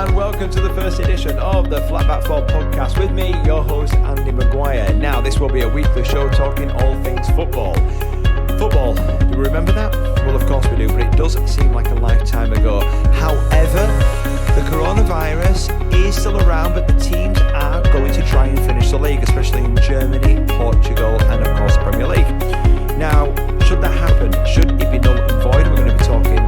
and welcome to the first edition of the FlatBackFour podcast with me, your host, Andy Mcguire. Now, this will be a weekly show talking all things football. Football, do we remember that? Well, of course we do, but it does seem like a lifetime ago. However, the coronavirus is still around, but the teams are going to try and finish the league, especially in Germany, Portugal, and of course the Premier League. Now, should that happen? Should it be null and void? We're going to be talking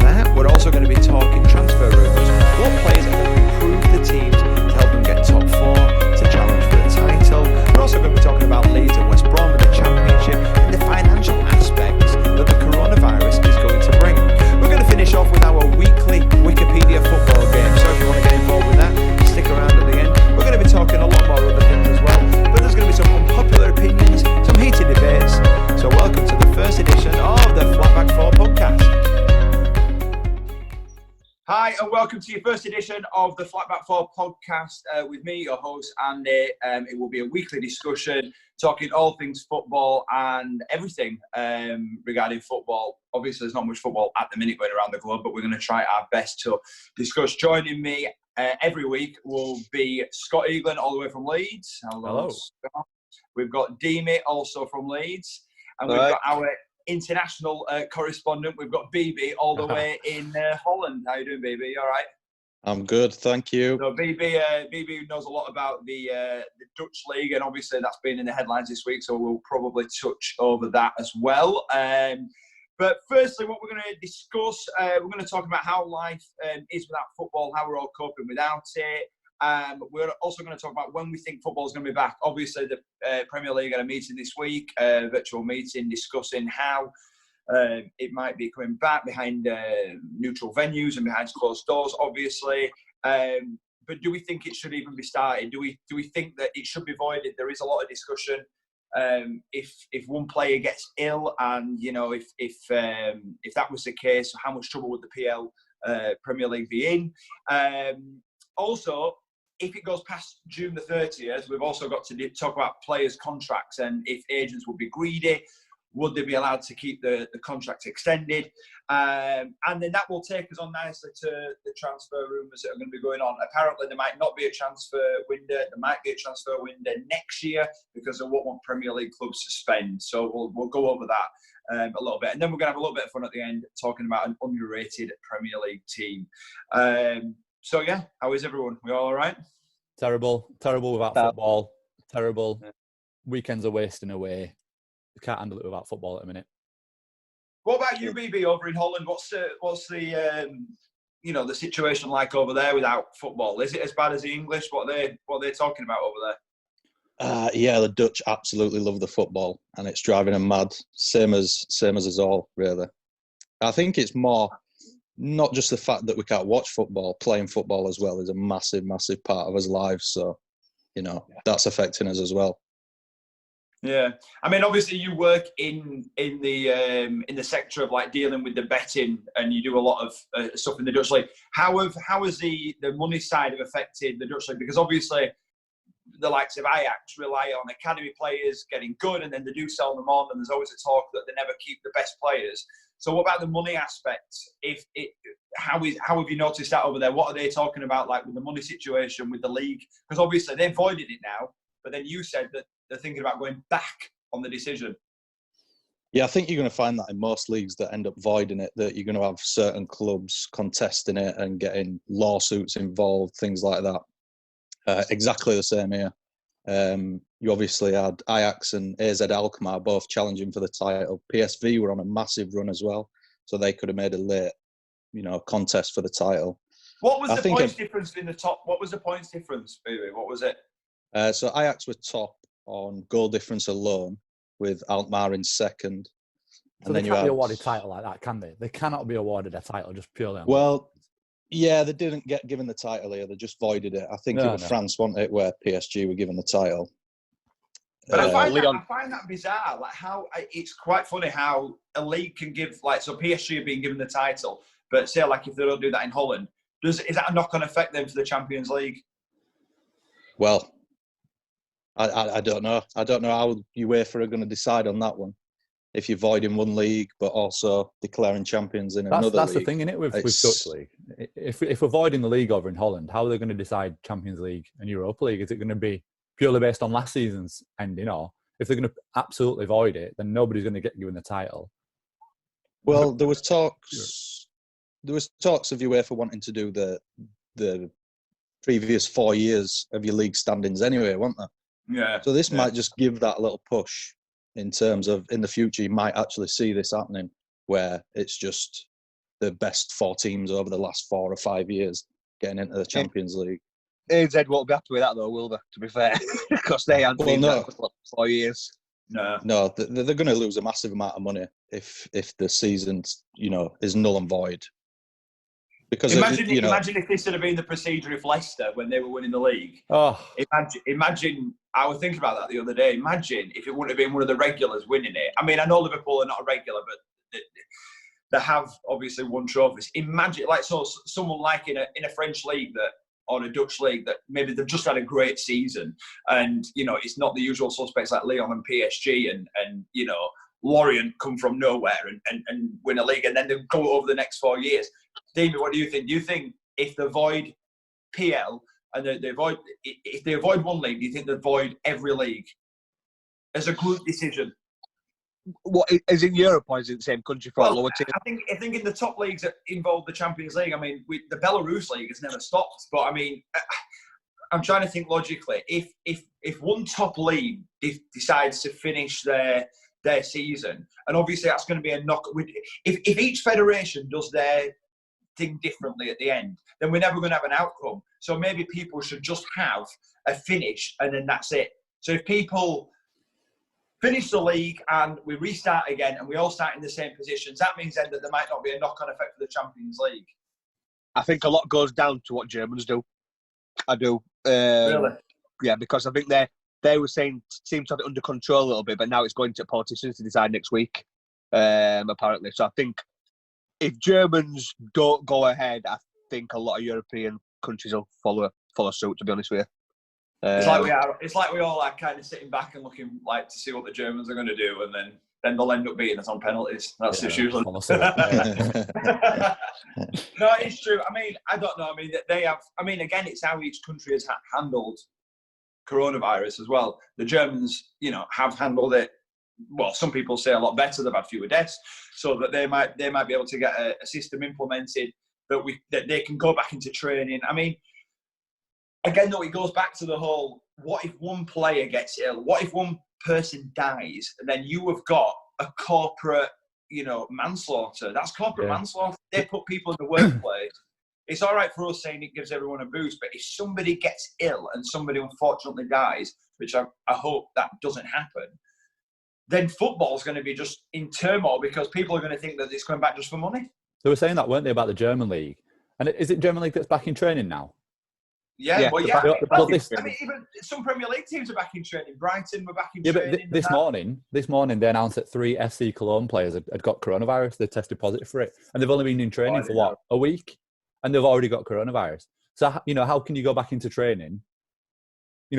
that. We're also going to be talking transfer rumours. What players are going to improve the teams to help them get top four, to challenge for the title? We're also going to be talking about Leeds and West Brom and the Championship and the financial aspects that the coronavirus is going to bring. We're going to finish off with our weekly Wikipedia football game. So if you want to get involved with that, stick around at the end. We're going to be talking a lot more other things as well. But there's going to be some unpopular opinions, some heated debates. So welcome to the first edition of the FlatBackFour podcast. Hi, and welcome to your first edition of the FlatBackFour podcast with me, your host, Andy. It will be a weekly discussion talking all things football and everything regarding football. Obviously, there's not much football at the minute going around the globe, but we're going to try our best to discuss. Joining me every week will be Scott Eaglen, all the way from Leeds. Hello. Scott. We've got Deemy, also from Leeds. And we've got our international correspondent. We've got BB all the way in Holland. How you doing, BB? You all right? I'm good, thank you. So BB knows a lot about the Dutch league, and obviously that's been in the headlines this week, so we'll probably touch over that as well. But firstly, what we're going to discuss, we're going to talk about how life is without football, how we're all coping without it. We're also going to talk about when we think football is going to be back. Obviously, the Premier League had a meeting this week, a virtual meeting discussing how it might be coming back behind neutral venues and behind closed doors, obviously. But do we think it should even be started? Do we think that it should be voided? There is a lot of discussion. If one player gets ill, and if that was the case, how much trouble would the Premier League be in? Also, if it goes past June the 30th, we've also got to talk about players' contracts and if agents would be greedy, would they be allowed to keep the contract extended? And then that will take us on nicely to the transfer rumours that are going to be going on. Apparently, there might not be a transfer window. There might be a transfer window next year because of what one Premier League clubs to spend. So we'll go over that a little bit. And then we're going to have a little bit of fun at the end talking about an underrated Premier League team. So, yeah, how is everyone? We all right? Terrible without football. Terrible. Weekends are wasting away. We can't handle it without football at the minute. What about you, BB, over in Holland? What's the the situation like over there without football? Is it as bad as the English? What are they talking about over there? Yeah, the Dutch absolutely love the football, and it's driving them mad. Same as us all, really. I think it's more not just the fact that we can't watch football, playing football as well is a massive, massive part of us lives. So, that's affecting us as well. Yeah, I mean, obviously you work in the sector of like dealing with the betting, and you do a lot of stuff in the Dutch league. How has the money side have affected the Dutch league? Because obviously the likes of Ajax rely on academy players getting good, and then they do sell them on, and there's always a talk that they never keep the best players. So what about the money aspect? How have you noticed that over there? What are they talking about, like with the money situation with the league? Because obviously they've voided it now, but then you said that they're thinking about going back on the decision. Yeah, I think you're going to find that in most leagues that end up voiding it, that you're going to have certain clubs contesting it and getting lawsuits involved, things like that. Exactly the same here. You obviously had Ajax and AZ Alkmaar both challenging for the title. PSV were on a massive run as well, so they could have made a late, contest for the title. What was the points difference in the top? What was the points difference, baby? What was it? So Ajax were top on goal difference alone, with Alkmaar in second. So and they can't be awarded a title like that, can they? They cannot be awarded a title just purely on Well, yeah, they didn't get given the title here. They just voided it. I think it was France, wasn't it, where PSG were given the title. But I find that bizarre. Like how it's quite funny how a league can give, like, so PSG are being given the title, but say like if they don't do that in Holland, is that a knock-on effect then for the Champions League? Well, I don't know. I don't know how UEFA are going to decide on that one. if you void in one league, but also declaring champions in another That's league. the thing, isn't it, with Dutch league? If we're voiding the league over in Holland, how are they going to decide Champions League and Europa League? Is it going to be purely based on last season's ending, or if they're going to absolutely void it, then nobody's going to get given the title? Well, there was talks of UEFA wanting to do the previous 4 years of your league standings anyway, weren't there? Yeah. So this might just give that a little push in terms of, in the future, you might actually see this happening, where it's just the best 4 teams over the last 4 or 5 years getting into the Champions League. AZ won't be happy with that, though, will they? To be fair, because they haven't been that for 4 years. No, they're going to lose a massive amount of money if the season, is null and void. Because imagine if this had been the procedure if Leicester, when they were winning the league. Oh, imagine. I was thinking about that the other day. Imagine if it wouldn't have been one of the regulars winning it. I mean, I know Liverpool are not a regular, but they have obviously won trophies. Imagine, someone like in a French league or a Dutch league that maybe they've just had a great season, and it's not the usual suspects like Lyon and PSG and Lorient come from nowhere and win a league, and then they go over the next 4 years. Deebo, what do you think? Do you think if they avoid PL and if they avoid one league, do you think they avoid every league as a group decision? What is in Europe, or is it the same country for lower tier? I think in the top leagues that involve the Champions League, I mean, the Belarus league has never stopped. But I mean, I'm trying to think logically. If one top league decides to finish their season, and obviously that's going to be a knock. If each federation does their thing differently at the end, then we're never going to have an outcome. So maybe people should just have a finish, and then that's it. So if people finish the league and we restart again and we all start in the same positions, that means then that there might not be a knock-on effect for the Champions League. I think a lot goes down to what Germans do. I do. Really? Yeah, because I think they were saying seem to have it under control a little bit, but now it's going to politicians to decide next week, apparently. So I think if Germans don't go ahead, I think a lot of European countries will follow suit, to be honest with you. It's like we all are kind of sitting back and looking like to see what the Germans are going to do, and then they'll end up beating us on penalties. That's just usually. No, it's true. I mean, I don't know. I mean, they have. I mean, again, it's how each country has handled coronavirus as well. The Germans, have handled it. Well, some people say a lot better. They've had fewer deaths, so that they might be able to get a system implemented that they can go back into training. I mean. Again, though, it goes back to the whole, what if one player gets ill? What if one person dies? And then you have got a corporate, manslaughter. That's corporate manslaughter. They put people in the workplace. It's all right for us saying it gives everyone a boost, but if somebody gets ill and somebody unfortunately dies, which I hope that doesn't happen, then football's going to be just in turmoil because people are going to think that it's going back just for money. They were saying that, weren't they, about the German league? And is it German league that's back in training now? Yeah. I mean, even some Premier League teams are back in training. Brighton were back in training. But this morning, they announced that 3 FC Cologne players had got coronavirus. They tested positive for it. And they've only been in training for, a week? And they've already got coronavirus. So, how can you go back into training,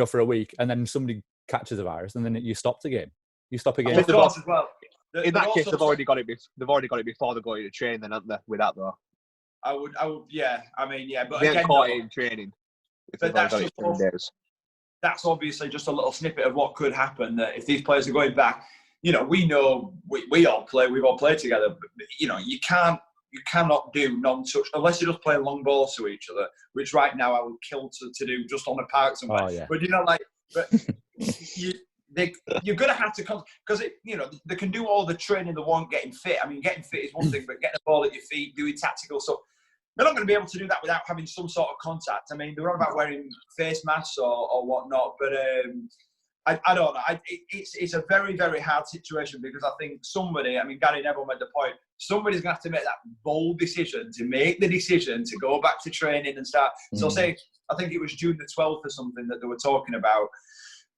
for a week, and then somebody catches a virus, and then you stopped again? You stop again. Of course, as well. In that case, they've already got it. They've already got it before they go into training, then, haven't they? With that, though. I would. Yeah. I mean, yeah. But they again, caught it in training. But that's obviously just a little snippet of what could happen. That if these players are going back, we know we all play. We've all played together. But, you cannot do non-touch unless you're just playing long balls to each other. Which right now I would kill to do just on a park somewhere. Oh, yeah. But you're going to have to come because they can do all the training they want, getting fit. I mean, getting fit is one thing, but getting the ball at your feet, doing tactical stuff. They're not going to be able to do that without having some sort of contact. I mean, they're on about wearing face masks or whatnot, but I don't know. It's a very, very hard situation because I think Gary Neville made the point, somebody's going to have to make that bold decision to go back to training and start. So I think it was June the 12th or something that they were talking about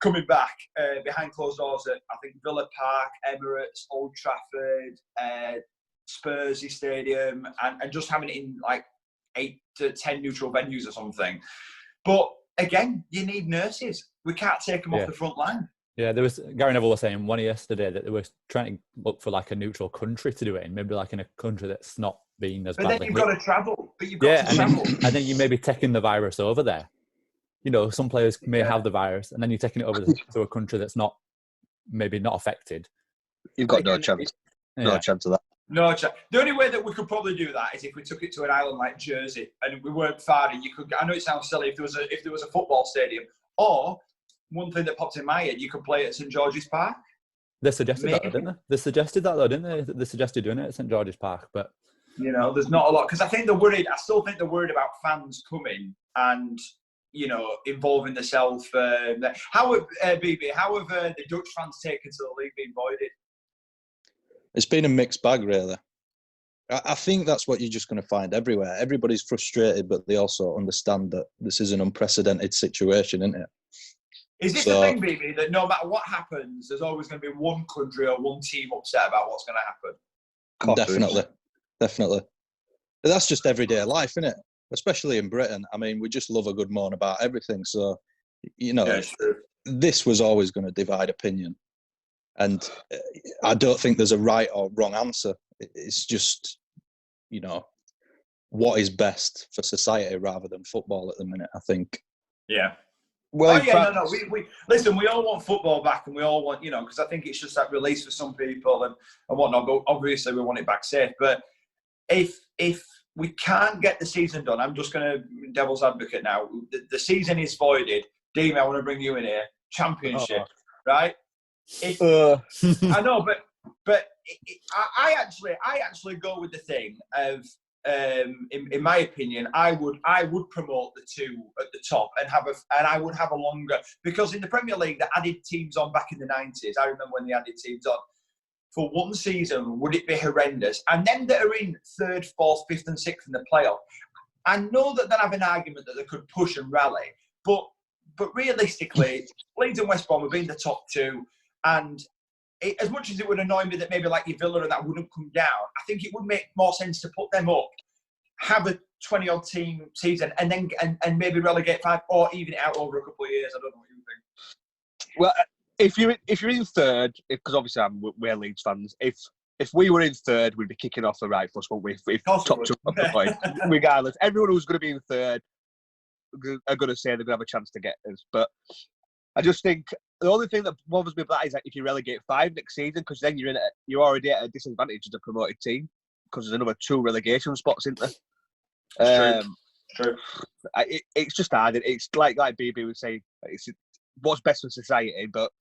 coming back behind closed doors at, I think, Villa Park, Emirates, Old Trafford, Spursy Stadium, and just having it in like 8 to 10 neutral venues or something. But again, you need nurses. We can't take them off the front line. Yeah, there was Gary Neville was saying one yesterday that they were trying to look for like a neutral country to do it in, maybe like in a country that's not been as But badly then you've hit. got to travel. But you've got to travel. And then you may be taking the virus over there. You know, some players may have the virus, and then you're taking it over to a country that's maybe not affected. You've got no chance. No chance of that. No chance. The only way that we could probably do that is if we took it to an island like Jersey and we weren't far. And you could. I know it sounds silly if there was a football stadium, or one thing that popped in my head, you could play at St George's Park. They suggested that, didn't they? They suggested that, though, didn't they? They suggested doing it at St George's Park, but you know, there's not a lot because I think they're worried. I still think they're worried about fans coming and involving themselves. How have the Dutch fans taken to the league being voided? It's been a mixed bag, really. I think that's what you're just going to find everywhere. Everybody's frustrated, but they also understand that this is an unprecedented situation, isn't it? Is this the thing, BB, that no matter what happens, there's always going to be one country or one team upset about what's going to happen? Definitely. But that's just everyday life, isn't it? Especially in Britain. I mean, we just love a good moan about everything. So, this was always going to divide opinion. And I don't think there's a right or wrong answer. It's just, what is best for society rather than football at the minute, I think. Yeah. Well, we listen. We all want football back, and we all want, because I think it's just that release for some people and whatnot. But obviously, we want it back safe. But if we can't get the season done, I'm just going to devil's advocate now. The season is voided. Dean, I want to bring you in here. Championship, right? I know, but I actually go with the thing of. In my opinion, I would promote the two at the top and I would have a longer, because in the Premier League they added teams on back in the 90s. I remember when they added teams on for one season. Would it be horrendous? And then that are in third, fourth, fifth, and sixth in the playoff. I know that they'll have an argument that they could push and rally, but realistically, Leeds and West Brom have been the top two, and as much as it would annoy me that maybe like your Villa and that wouldn't come down, I think it would make more sense to put them up, have a 20-odd team season, and then and maybe relegate 5 or even it out over a couple of years. I don't know what you think. Well, if you're in third, because obviously we're Leeds fans, if we were in third, we'd be kicking off the right foot, wouldn't we? If top two at the point, regardless, everyone who's going to be in third are going to say they're going to have a chance to get us, but. I just think the only thing that bothers me about that is that if you relegate 5 next season, because then you're already at a disadvantage as a promoted team because there's another 2 relegation spots, isn't there? True. It's just hard. It's like BB was saying. It's what's best for society, but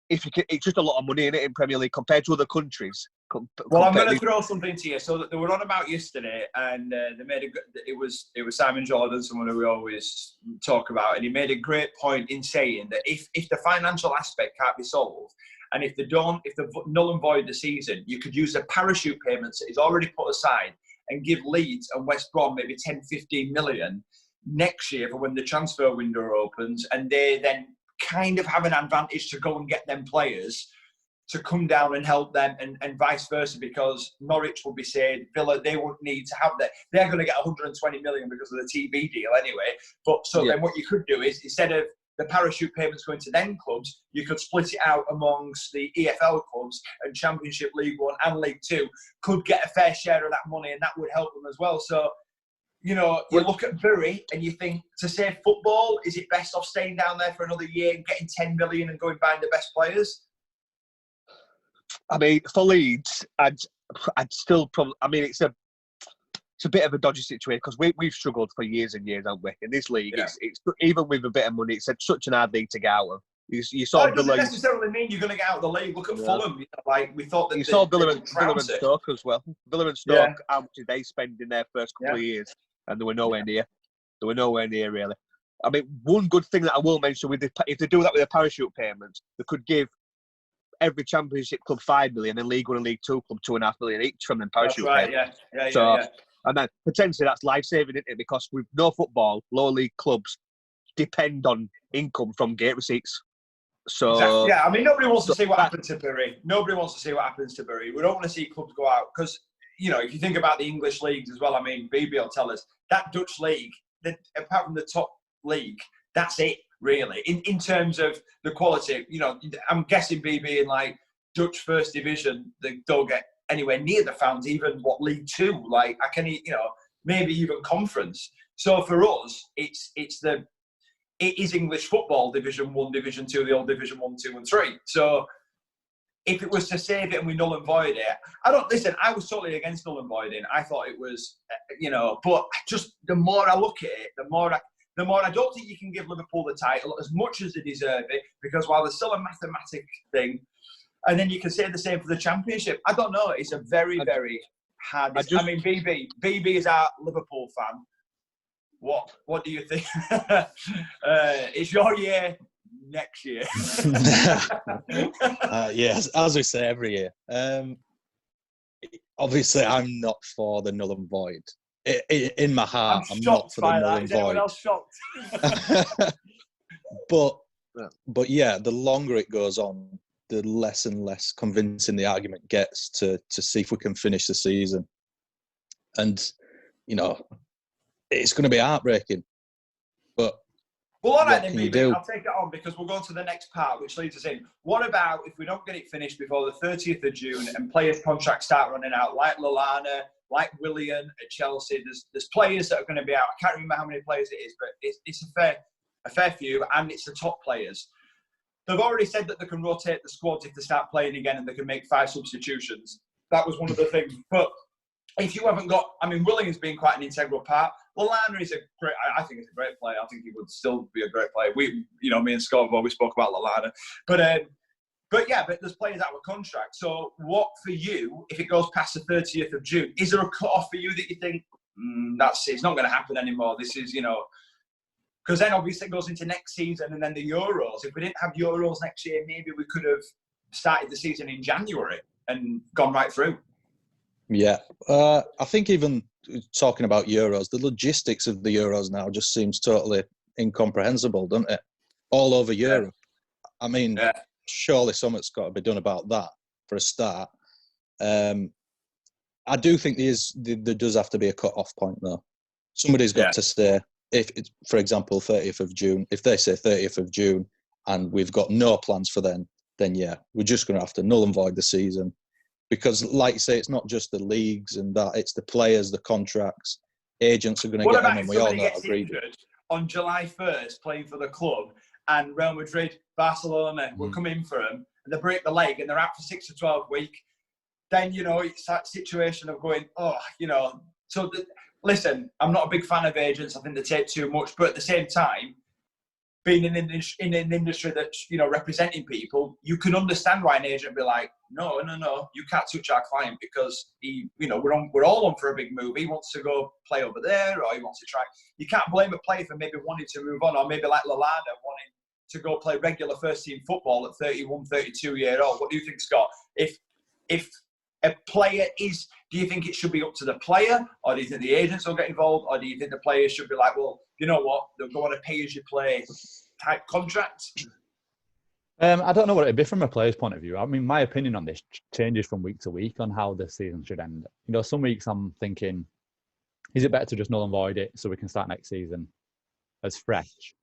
if you can, it's just a lot of money in it in Premier League compared to other countries. Well, I'm going to throw something to you. So that they were on about yesterday, and they made it was Simon Jordan, someone who we always talk about, and he made a great point in saying that if the financial aspect can't be solved, and if they null and void the season, you could use the parachute payments that is already put aside and give Leeds and West Brom maybe 10, 15 million next year for when the transfer window opens, and they then kind of have an advantage to go and get them players to come down and help them, and vice versa, because Norwich will be saying, Villa, they won't need to have that. They're going to get 120 million because of the TV deal anyway. But then what you could do is, instead of the parachute payments going to them clubs, you could split it out amongst the EFL clubs, and Championship, League One and League Two could get a fair share of that money, and that would help them as well. So, you look at Bury and you think, to save football, is it best off staying down there for another year and getting 10 million and going buying the best players? I mean, for Leeds, I'd still probably. I mean, it's a bit of a dodgy situation because we've struggled for years and years, haven't we? In this league, it's even with a bit of money, it's such an hard league to get out of. You saw it doesn't necessarily mean you're going to get out of the league. Look at Fulham. We thought that you saw Villa and Stoke as well. Villa and Stoke, how much did they spend in their first couple of years? And they were nowhere near. They were nowhere near, really. I mean, one good thing that I will mention if they do that with the parachute payments, they could give every Championship club 5 million and League One and League Two club 2.5 million each from them parachute payments. Yeah. And then potentially that's life-saving, isn't it? Because with no football, lower league clubs depend on income from gate receipts. So exactly. Yeah, I mean, nobody wants to see what happened to Bury. Nobody wants to see what happens to Bury. We don't want to see clubs go out because, if you think about the English leagues as well, I mean, BB will tell us that Dutch league, apart from the top league, that's it. really, in terms of the quality. You know, I'm guessing BB in like Dutch First Division, they don't get anywhere near the fans, even League Two. Like I can, you know, maybe even Conference. So for us, it is English football, Division 1, Division 2, the old Division 1, 2 and 3. So if it was to save it and we null and void it, I was totally against null and voiding. I thought it was, you know, but just the more I look at it, the more I don't think you can give Liverpool the title as much as they deserve it, because while there's still a mathematic thing, and then you can say the same for the Championship. I don't know. It's a very, very hard. I mean, BB is our Liverpool fan. What do you think? It's your year next year. Yes, as we say every year. Obviously, I'm not for the null and void. In my heart, I'm not for the null and void. Is anyone else shocked? But yeah, the longer it goes on, the less and less convincing the argument gets to see if we can finish the season. And, you know, it's going to be heartbreaking. But well, all right then, BB, I'll take it on because we'll go on to the next part, which leads us in. What about if we don't get it finished before the 30th of June and players' contracts start running out, like Lallana, like Willian at Chelsea? There's players that are going to be out. I can't remember how many players it is, but it's a fair few, and it's the top players. They've already said that they can rotate the squads if they start playing again and they can make 5 substitutions. That was one of the things. But if you haven't got, I mean, Willian's been quite an integral part. Lallana is I think he's a great player. I think he would still be a great player. Me and Scott have always spoke about Lallana. But there's players out of contract. So what for you, if it goes past the 30th of June, is there a cut-off for you that you think, it's not going to happen anymore? This is, you know, because then obviously it goes into next season and then the Euros. If we didn't have Euros next year, maybe we could have started the season in January and gone right through. Yeah. I think even talking about Euros, the logistics of the Euros now just seems totally incomprehensible, doesn't it? All over Europe. I mean, surely something's got to be done about that for a start. I do think there does have to be a cut-off point, though. Somebody's got to say, if it's, for example, 30th of June, if they say 30th of June and we've got no plans for then yeah, we're just going to have to null and void the season. Because, like you say, it's not just the leagues and that, it's the players, the contracts, agents are going to get them, and we all know how greedy. On July 1st, playing for the club, and Real Madrid, Barcelona will come in for them, and they break the leg, and they're out for 6 to 12 weeks. Then, you know, it's that situation of going, listen, I'm not a big fan of agents. I think they take too much. But at the same time, being in an industry that's, you know, representing people, you can understand why an agent would be like, no, you can't touch our client because we're all on for a big move. He wants to go play over there, or he wants to try. You can't blame a player for maybe wanting to move on, or maybe like Lallana wanting to go play regular first team football at 31, 32 year old. What do you think, Scott? If a player is, do you think it should be up to the player, or do you think the agents will get involved, or do you think the players should be like, well, you know what, they'll go on a pay-as-you-play type contract? I don't know what it'd be from a player's point of view. I mean, my opinion on this changes from week to week on how the season should end. You know, some weeks I'm thinking, is it better to just null and void it so we can start next season as fresh?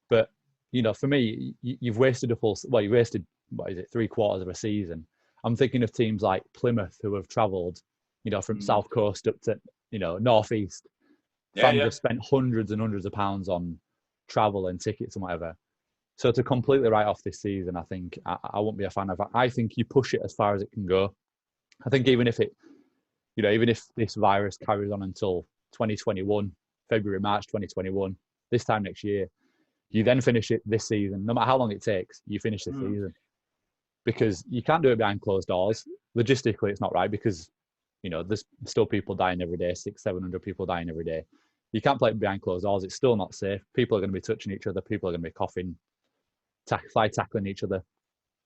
But, you know, for me, you've wasted you wasted, 3/4 of a season. I'm thinking of teams like Plymouth who have travelled, you know, from South Coast up to, you know, Northeast. Fans have spent hundreds and hundreds of pounds on travel and tickets and whatever. So to completely write off this season, I think I won't be a fan of it. I think you push it as far as it can go. I think even if this virus carries on until 2021, February, March 2021, this time next year, you then finish it this season. No matter how long it takes, you finish the season. Because you can't do it behind closed doors. Logistically, it's not right because, you know, there's still people dying every day, 600-700 people dying every day. You can't play it behind closed doors. It's still not safe. People are going to be touching each other. People are going to be coughing, fly tackling each other.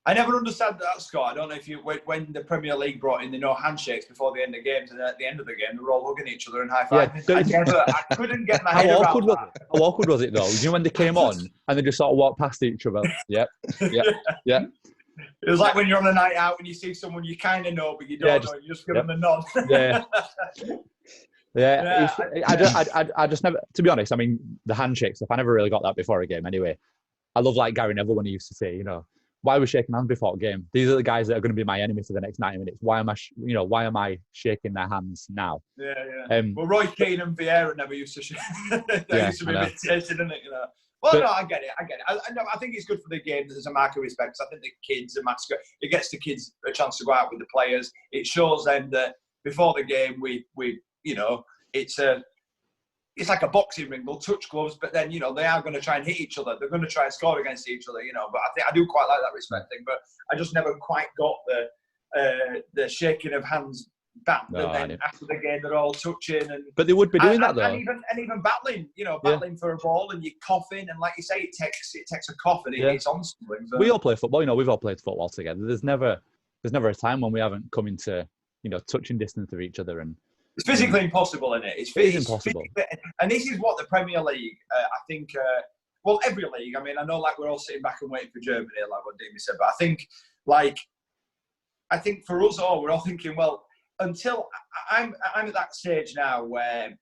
I never understood that, Scott. I don't know if when the Premier League brought in the no handshakes before the end of games, and then at the end of the game, they were all hugging each other and high-fiving. Yeah, I couldn't get my head around that. How awkward was it, though? You know, when they came on and they just sort of walked past each other? Yeah. It was like when you're on a night out and you see someone you kind of know, but you don't know. You just give them a nod. Yeah. Yeah, I just never, to be honest, I mean, the handshake stuff, I never really got that before a game anyway. I love like Gary Neville when he used to say, why are we shaking hands before a game? These are the guys that are going to be my enemy for the next 90 minutes. Why am I shaking their hands now? Yeah. Well, Roy Keane and Vieira never used to used to be imitated, didn't it? Well, no, I get it. I think it's good for the game as a mark of respect. I think the kids are mascot. It gets the kids a chance to go out with the players. It shows them that before the game, we it's like a boxing ring. They'll touch gloves, but then they are going to try and hit each other. They're going to try and score against each other. But I think I do quite like that respect thing. But I just never quite got the shaking of hands back. No, and then after the game, they're all touching but they would be doing that though. And even battling, battling for a ball, and you're coughing, and like you say, it takes a cough, and it's on something. So. We all play football. We've all played football together. There's never a time when we haven't come into touching distance of each other and. It's physically impossible, isn't it? It's impossible. And this is what the Premier League, I think, every league. I mean, I know like we're all sitting back and waiting for Germany, like what Deebo said, but I think for us all, we're all thinking, well, until I'm at that stage now where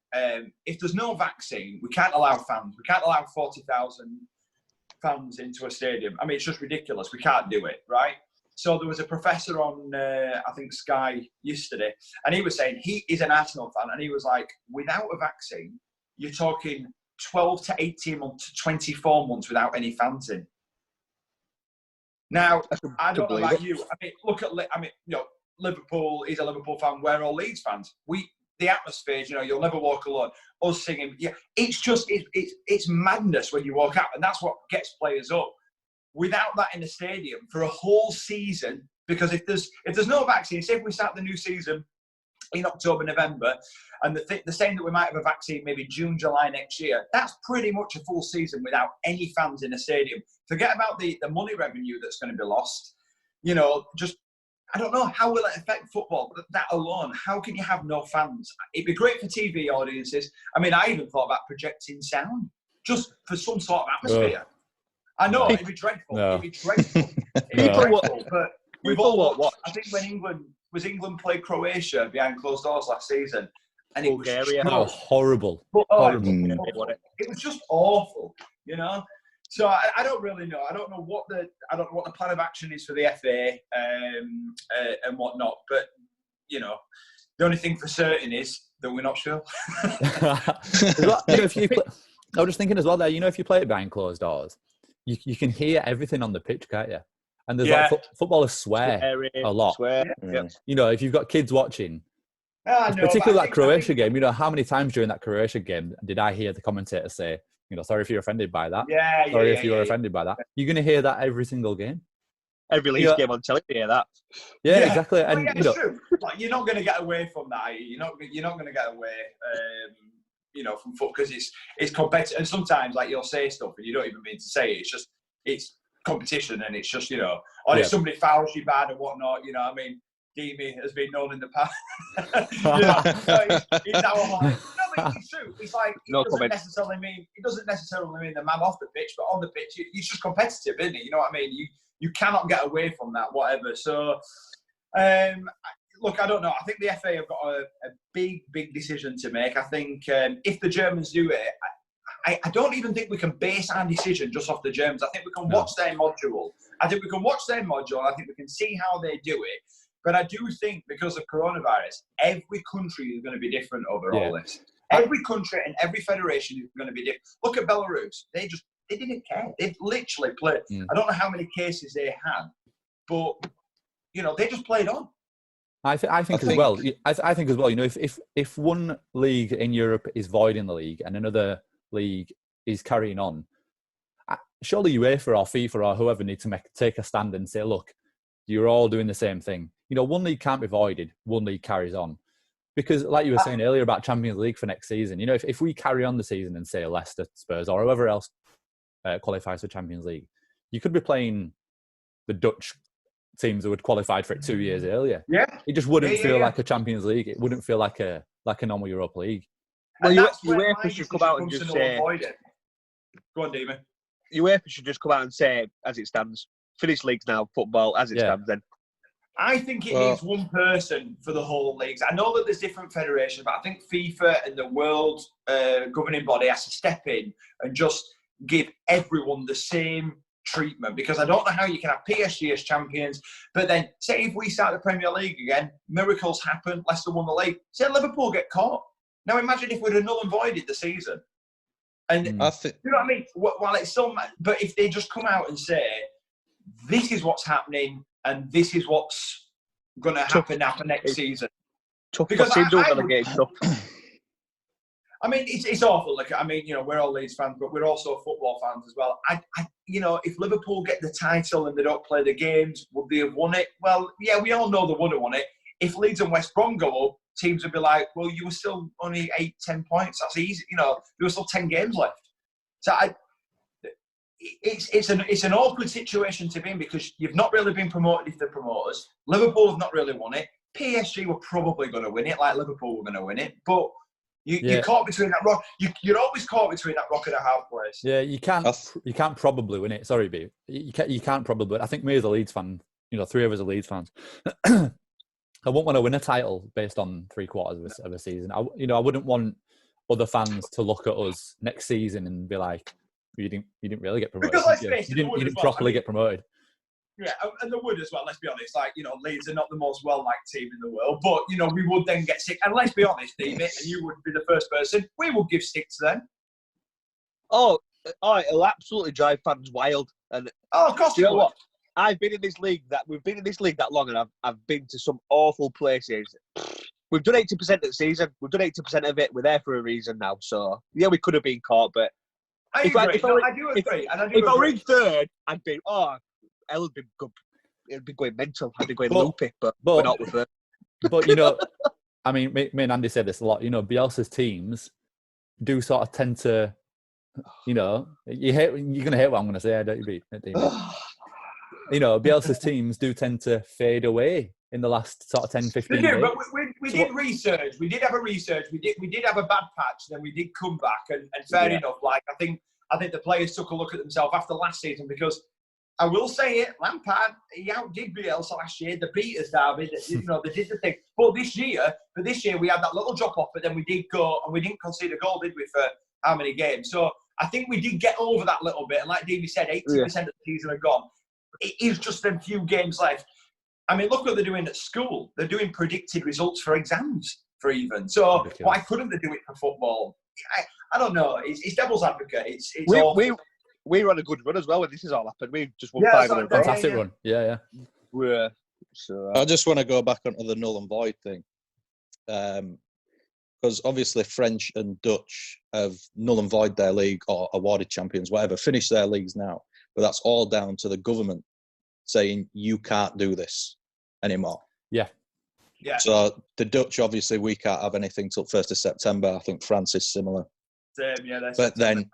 if there's no vaccine, we can't allow fans. We can't allow 40,000 fans into a stadium. I mean, it's just ridiculous. We can't do it, right? So there was a professor on, I think, Sky yesterday, and he was saying he is an Arsenal fan, and he was like, without a vaccine, you're talking 12 to 18 months to 24 months without any fans in. Now, I don't know about you. I mean, Liverpool, he's a Liverpool fan. We're all Leeds fans. The atmosphere, you'll never walk alone. Us singing, it's just, it's madness when you walk out, and that's what gets players up. Without that in the stadium for a whole season, because if there's no vaccine, say if we start the new season in October, November, and they're saying that we might have a vaccine maybe June, July next year, that's pretty much a full season without any fans in the stadium. Forget about the money revenue that's going to be lost. I don't know, how will it affect football? That alone, how can you have no fans? It'd be great for TV audiences. I mean, I even thought about projecting sound just for some sort of atmosphere. I know, it'd be dreadful. No. It'd be dreadful. But we've all watched. I think when England played Croatia behind closed doors last season, and it was horrible. It was just awful, So I don't really know. I don't know what the plan of action is for the FA and whatnot. But the only thing for certain is that we're not sure. I was just thinking as well there. If you play it behind closed doors. You can hear everything on the pitch, can't you? And there's footballers swear a lot. If you've got kids watching, particularly that Croatia game, how many times during that Croatia game did I hear the commentator say, sorry if you're offended by that. Sorry if you were offended by that. You're going to hear that every single game. Every Leeds game on telly, you hear that. Yeah, exactly. And it's true. Like, you're not going to get away from that. You're not going to get away. From foot, because it's competitive, and sometimes like you'll say stuff and you don't even mean to say it. It's competition, and it's just or if somebody fouls you bad and whatnot, I mean, Deebo has been known in the past. It's our whole. No, but it's true. It's like it doesn't necessarily mean the man off the pitch, but on the pitch, it's just competitive, isn't it? You know what I mean? You cannot get away from that, whatever. So. Look, I don't know. I think the FA have got a big decision to make. I think if the Germans do it, I don't even think we can base our decision just off the Germans. I think we can watch their module. I think we can see how they do it. But I do think because of coronavirus, every country is going to be different over all this. Every country and every federation is going to be different. Look at Belarus. They didn't care. They literally played. I don't know how many cases they had, but they just played on. I think as well. If one league in Europe is voiding the league and another league is carrying on, surely UEFA or FIFA or whoever need to take a stand and say, look, you're all doing the same thing. One league can't be voided, one league carries on. Because like you were saying earlier about Champions League for next season, if we carry on the season and say Leicester, Spurs or whoever else qualifies for Champions League, you could be playing the Dutch teams that would qualified for it 2 years earlier. Yeah, it just wouldn't feel like a Champions League. It wouldn't feel like a normal Europa League. Well, UEFA should come out and just say. Go on, Deebo. UEFA should just come out and say, as it stands, finish leagues now, football as it stands. Then I think it needs one person for the whole leagues. I know that there's different federations, but I think FIFA and the world governing body has to step in and just give everyone the same treatment, because I don't know how you can have PSG as champions, but then say if we start the Premier League again, miracles happen, Leicester won the league, say Liverpool get caught. Now imagine if we'd have null and voided the season. And you know what I mean? While it's so mad, but if they just come out and say, this is what's happening and this is what's going to happen after next season. Because I mean, it's awful. Like, I mean, you know, we're all Leeds fans, but we're also football fans as well. You know, if Liverpool get the title and they don't play the games, would they have won it? Well, yeah, we all know they would have won it. If Leeds and West Brom go up, teams would be like, well, you were still only 8-10 points. That's easy. You know, there were still 10 games left. So it's an awkward situation to be in, because you've not really been promoted if they're promoters. Liverpool have not really won it. PSG were probably going to win it, like Liverpool were going to win it, but you're caught between that rock. You're always caught between that rock and a hard place. Yeah, you can't probably win it. Sorry, B. You can't probably. I think me as a Leeds fan, you know, 3 of us are Leeds fans. I wouldn't want to win a title based on 3/4 of a season. I wouldn't want other fans to look at us next season and be like, you didn't really get promoted. Because let's face it, you didn't properly get promoted. Yeah, and they would as well, let's be honest. Like, you know, Leeds are not the most well-liked team in the world, but, you know, we would then get sick. And let's be honest, Deebo, and you would be the first person, we would give stick to them. Oh, it'll absolutely drive fans wild. And of course, you know what? We've been in this league that long, and I've been to some awful places. We've done 80% of the season. We've done 80% of it. We're there for a reason now. So yeah, we could have been caught, but I do agree. If I were in third, I'd be it'd be good. It'd be going mental. I'd be going loopy, but we're not with it. But you know, I mean, me and Andy said this a lot. You know, Bielsa's teams do sort of tend to, you know, you're gonna hate what I'm gonna say, don't you, Deebo? You know, Bielsa's teams do tend to fade away in the last sort of 10, 15 years. But we did research. We did have a research. We did have a bad patch. Then we did come back, and fair enough. Like, I think the players took a look at themselves after last season, because I will say it, Lampard, he outdid Bielsa last year. The beaters, David, you know, they did the thing. But this year, we had that little drop off, but then we did go, and we didn't concede a goal, did we, for how many games? So I think we did get over that little bit. And like Davey said, 80% of the season are gone. It is just a few games left. I mean, look what they're doing at school. They're doing predicted results for exams, for even. So why couldn't they do it for football? I don't know. It's devil's advocate. It's we were on a good run as well when this has all happened. We just won 5 in a row. Fantastic run. Yeah. I just want to go back onto the null and void thing. Because obviously French and Dutch have null and void their league, or awarded champions, whatever, finished their leagues now. But that's all down to the government saying you can't do this anymore. Yeah. So the Dutch, obviously, we can't have anything till 1st of September. I think France is similar. Same, yeah. But then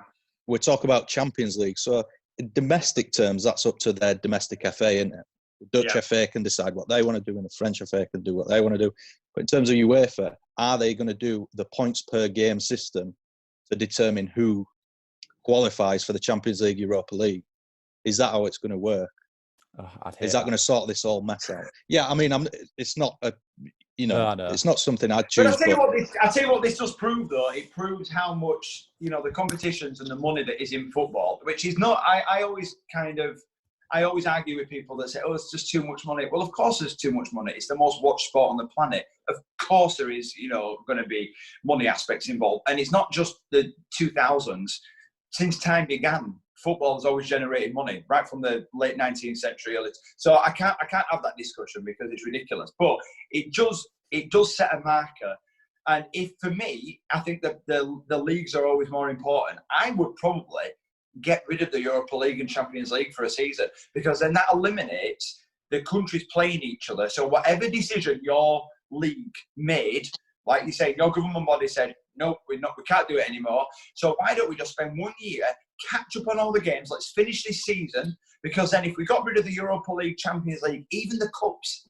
we talk about Champions League. So in domestic terms, that's up to their domestic FA, isn't it? The Dutch FA can decide what they want to do, and the French FA can do what they want to do. But in terms of UEFA, are they going to do the points per game system to determine who qualifies for the Champions League, Europa League? Is that how it's going to work? Is that going to sort this whole mess out? Yeah, I mean, it's not it's not something I'd choose. But I'll tell you what this does prove, though. It proves how much, you know, the competitions and the money that is in football, which is not. I always argue with people that say, "Oh, it's just too much money." Well, of course, there's too much money. It's the most watched sport on the planet. Of course, there is, you know, going to be money aspects involved, and it's not just the 2000s. Since time began, football has always generated money, right from the late 19th century. So I can't have that discussion because it's ridiculous. But it does set a marker. And for me, I think that the leagues are always more important. I would probably get rid of the Europa League and Champions League for a season, because then that eliminates the countries playing each other. So whatever decision your league made, like you say, your government body said, no, we can't do it anymore. So why don't we just spend 1 year, catch up on all the games, let's finish this season, because then if we got rid of the Europa League, Champions League, even the cups,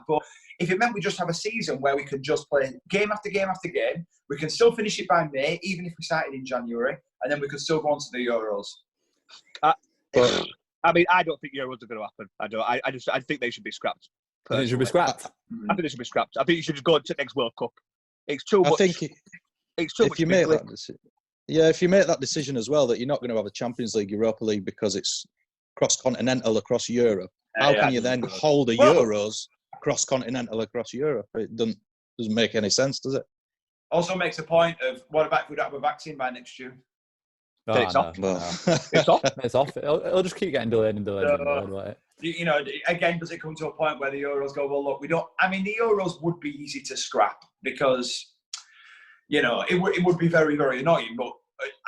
but if it meant we just have a season where we could just play game after game after game, we can still finish it by May, even if we started in January, and then we could still go on to the Euros. I mean, I don't think Euros are going to happen. I think they should be scrapped. It should be scrapped. I think they should be scrapped. I think you should just go to the next World Cup. It's too much. It's too much. If you make that decision as well, that you're not going to have a Champions League, Europa League because it's cross-continental across Europe. How can you then hold a Euros cross-continental across Europe? It doesn't make any sense, does it? Also makes a point of what about if we don't have a vaccine by next June? It's off. It's off. It's off. It'll just keep getting delayed and delayed. You know, again, does it come to a point where the Euros go, well, look, we don't... I mean, the Euros would be easy to scrap because, you know, it would be very, very annoying. But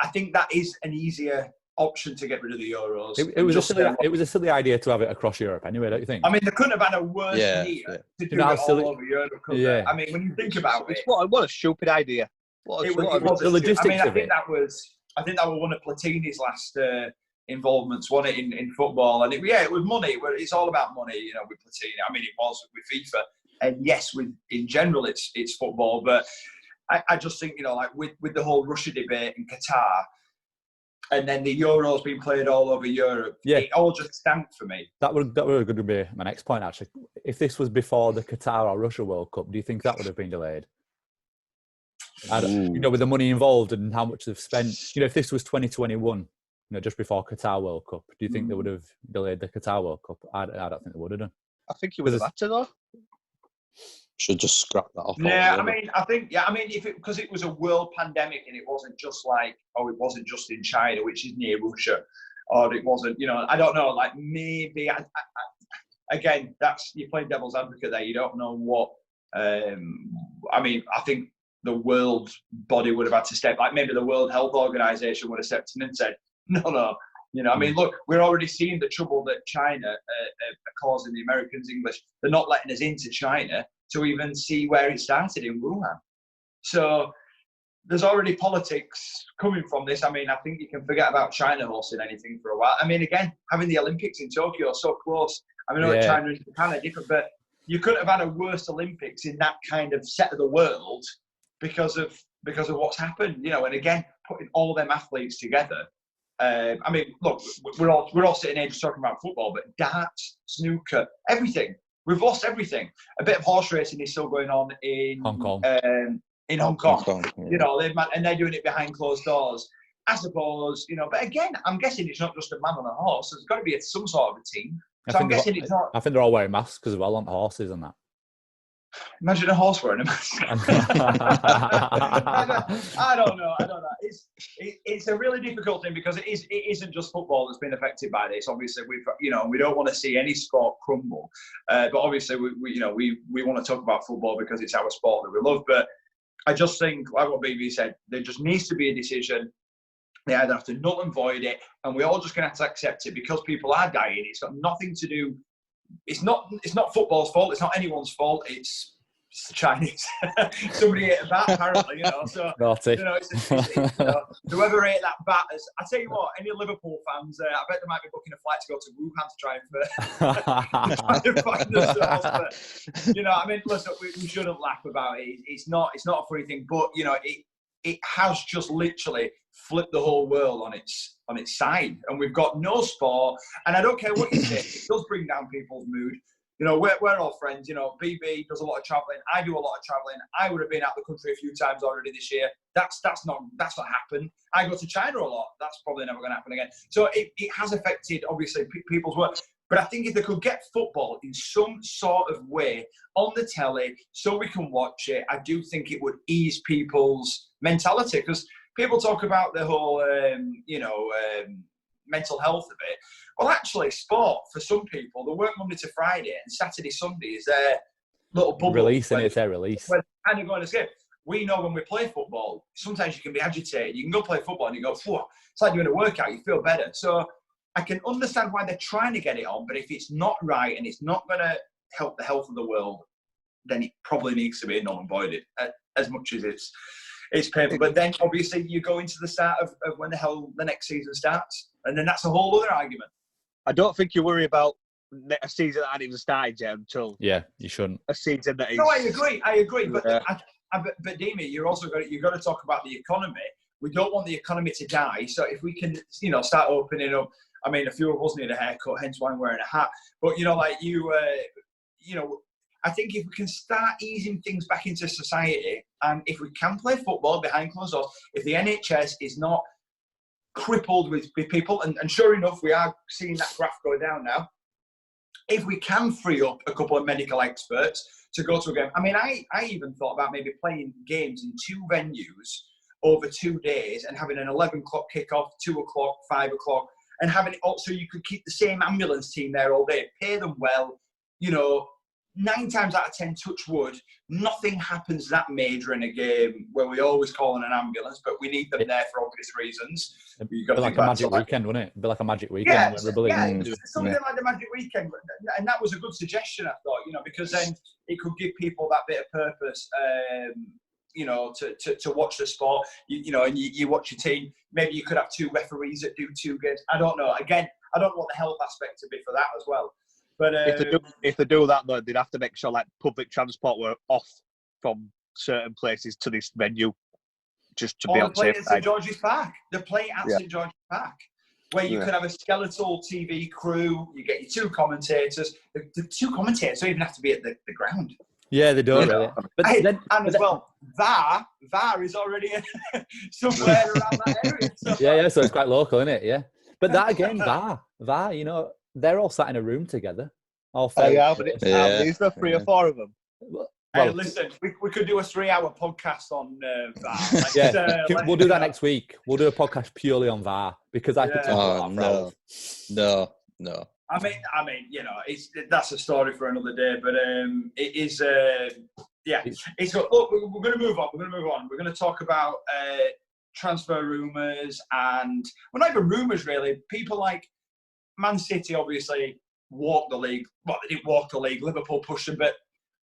I think that is an easier option to get rid of the Euros. It was a silly idea to have it across Europe anyway, don't you think? I mean, they couldn't have had a worse year to do it all over Europe. I mean, when you think about it... What a stupid idea. The logistics of it. I think that was one of Platini's last involvements, wasn't it, in football? And it was money. It's all about money, you know, with Platini. I mean, it was with FIFA. And yes, in general, it's football. But I just think, you know, like with the whole Russia debate in Qatar, and then the Euros being played all over Europe, it all just stank for me. That would going to be my next point, actually. If this was before the Qatar or Russia World Cup, do you think that would have been delayed? You know, with the money involved and how much they've spent. You know, if this was 2021, you know, just before Qatar World Cup, do you think they would have delayed the Qatar World Cup? I don't think they would have done. I think you would have had to, though. Should just scrap that off. Yeah, because it was a world pandemic and it wasn't just like, it wasn't just in China, which is near Russia, or it wasn't, you know, I don't know, like maybe, again, you're playing devil's advocate there. You don't know what, I mean, I think the world body would have had to step, like maybe the World Health Organization would have stepped in and said, no. You know, I mean, look, we're already seeing the trouble that China are causing the Americans, English. They're not letting us into China to even see where it started in Wuhan. So there's already politics coming from this. I mean, I think you can forget about China hosting anything for a while. I mean, again, having the Olympics in Tokyo so close. I mean, I know China and Japan are different, but you couldn't have had a worse Olympics in that kind of set of the world because of what's happened, you know. And again, putting all them athletes together. I mean, look, we're all sitting here just talking about football, but darts, snooker, everything. We've lost everything. A bit of horse racing is still going on in Hong Kong. You know, they're doing it behind closed doors. I suppose, you know, but again, I'm guessing it's not just a man on a horse. There's got to be some sort of a team. So I'm guessing it's not. I think they're all wearing masks as well on horses and that. Imagine a horse wearing a mask. I don't know. It's a really difficult thing because it isn't just football that's been affected by this. Obviously, we don't want to see any sport crumble. But obviously, we want to talk about football because it's our sport that we love. But I just think, like what BB said, there just needs to be a decision. They either have to null and void it, and we're all just going to have to accept it because people are dying. It's got nothing to do. It's not football's fault. It's not anyone's fault. It's the Chinese. Somebody ate a bat, apparently, you know. So, you know, whoever ate that bat I tell you what, any Liverpool fans, I bet they might be booking a flight to go to Wuhan to try and find the source. But, you know, I mean, listen, we shouldn't laugh about it. It's not a funny thing, but, you know, it has just literally flipped the whole world on its side, and we've got no sport. And I don't care what you say, it does bring down people's mood. You know, we're all friends. You know, BB does a lot of travelling. I do a lot of travelling. I would have been out of the country a few times already this year. That's not happened. I go to China a lot. That's probably never going to happen again. So it has affected, obviously, people's work. But I think if they could get football in some sort of way on the telly so we can watch it, I do think it would ease people's mentality. Because people talk about the whole, mental health of it. Well, actually, sport, for some people, they work Monday to Friday and Saturday, Sunday is their little bubble. Release, and it's their release. When they're going to escape. We know when we play football, sometimes you can be agitated. You can go play football and you go, phew, it's like doing a workout, you feel better. So I can understand why they're trying to get it on, but if it's not right and it's not going to help the health of the world, then it probably needs to be null and voided, as much as it's painful. But then, obviously, you go into the start of when the hell the next season starts, and then that's a whole other argument. I don't think you worry about a season that hasn't even started yet until you shouldn't. A season that is. No, I agree. But but Demi, you've got to talk about the economy. We don't want the economy to die. So if we can, start opening up. I mean, a few of us need a haircut, hence why I'm wearing a hat. But, I think if we can start easing things back into society, and if we can play football behind closed doors, if the NHS is not crippled with people, and sure enough, we are seeing that graph go down now. If we can free up a couple of medical experts to go to a game, I mean, I even thought about maybe playing games in 2 venues over 2 days and having an 11 o'clock kickoff, 2 o'clock, 5 o'clock, and having it also you could keep the same ambulance team there all day, pay them well, 9 times out of 10, touch wood, nothing happens that major in a game where we always call in an ambulance, but we need them there for obvious reasons. You've got to like a magic weekend, wouldn't it? It'd be like a magic weekend. Something like the magic weekend. And that was a good suggestion, I thought, because then it could give people that bit of purpose, to watch the sport, and you watch your team. Maybe you could have 2 referees that do 2 games. I don't know. Again, I don't know what the health aspect would be for that as well. But if they do that, though, they'd have to make sure like public transport were off from certain places to this venue, just to be on safe side. St George's Park. They play at St George's Park, where you could have a skeletal TV crew. You get your 2 commentators. The 2 commentators don't even have to be at the ground. Yeah, they don't really. VAR is already somewhere around that area. So. Yeah. So it's quite local, isn't it? Yeah. But that again, VAR, they're all sat in a room together. All is there 3 or 4 of them? Hey, listen, we could do a 3-hour podcast on VAR. We'll do that next week. We'll do a podcast purely on VAR because I could talk about No. I mean, that's a story for another day. But it is, It's look, we're going to move on. We're going to talk about transfer rumours, and not even rumours really. People like Man City obviously walked the league. Well, they didn't walk the league. Liverpool pushed them, but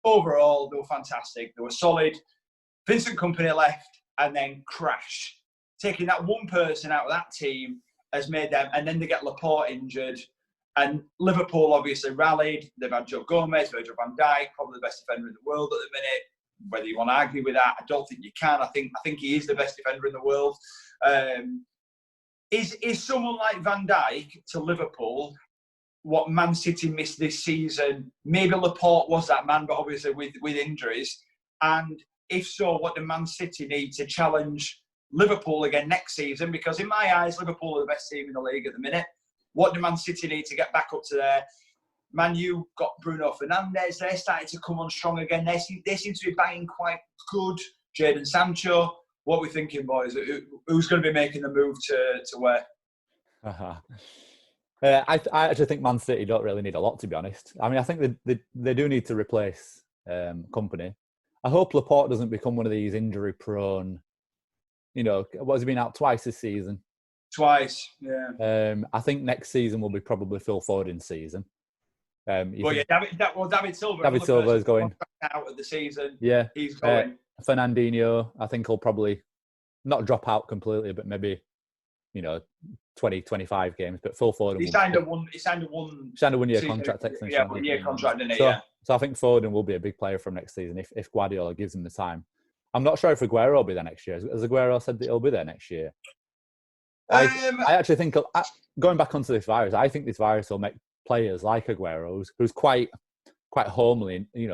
overall they were fantastic. They were solid. Vincent Kompany left and then crash. Taking that one person out of that team has made them, and then they get Laporte injured. And Liverpool obviously rallied. They've had Joe Gomez, Virgil van Dijk, probably the best defender in the world at the minute. Whether you want to argue with that, I don't think you can. I think he is the best defender in the world. Is someone like Van Dijk to Liverpool what Man City missed this season? Maybe Laporte was that man, but obviously with injuries. And if so, what do Man City need to challenge Liverpool again next season? Because in my eyes, Liverpool are the best team in the league at the minute. What do Man City need to get back up to there? Man U got Bruno Fernandes. They're starting to come on strong again. They seem to be banging quite good. Jadon Sancho. What are we thinking, boys? Who's going to be making the move to where? I actually think Man City don't really need a lot, to be honest. I mean, I think they do need to replace Kompany. I hope Laporte doesn't become one of these injury-prone. What has he been out twice this season? Twice, yeah. I think next season will be probably Phil Foden's season. David Silva. David Silva is going out of the season. Yeah, he's going. Fernandinho, I think he'll probably not drop out completely, but maybe 20, 25 games. But Phil Foden. He signed a 1-year contract extension. Yeah, 1-year contract, didn't he? So I think Foden will be a big player from next season if Guardiola gives him the time. I'm not sure if Aguero will be there next year. Has Aguero said that he'll be there next year? I actually think, going back onto this virus, I think this virus will make players like Aguero, who's quite homely, he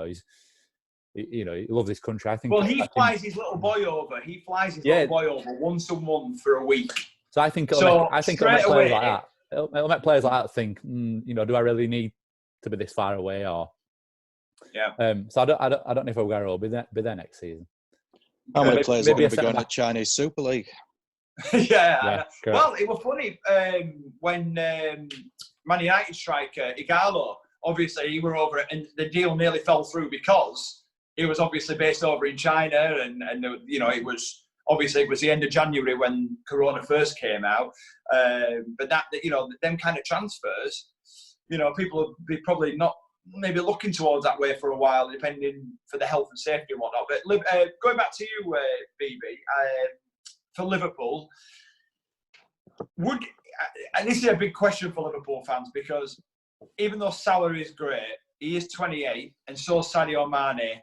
loves his country. I think. Well, he flies his little boy over. He flies his little boy over once a month for a week. So I think it'll make players like that. It'll make players like that think, do I really need to be this far away? Or so I don't know if Aguero will be there next season. How many players are going to be going to Chinese Super League? Yeah. Well, it was funny when Man United striker Ighalo, obviously he were over and the deal nearly fell through because it was obviously based over in China and it was the end of January when Corona first came out. But that them kind of transfers, people will be probably not maybe looking towards that way for a while, depending for the health and safety and whatnot. But going back to you, BB. For Liverpool, and this is a big question for Liverpool fans because even though Salah is great, he is 28 and so is Sadio Mane.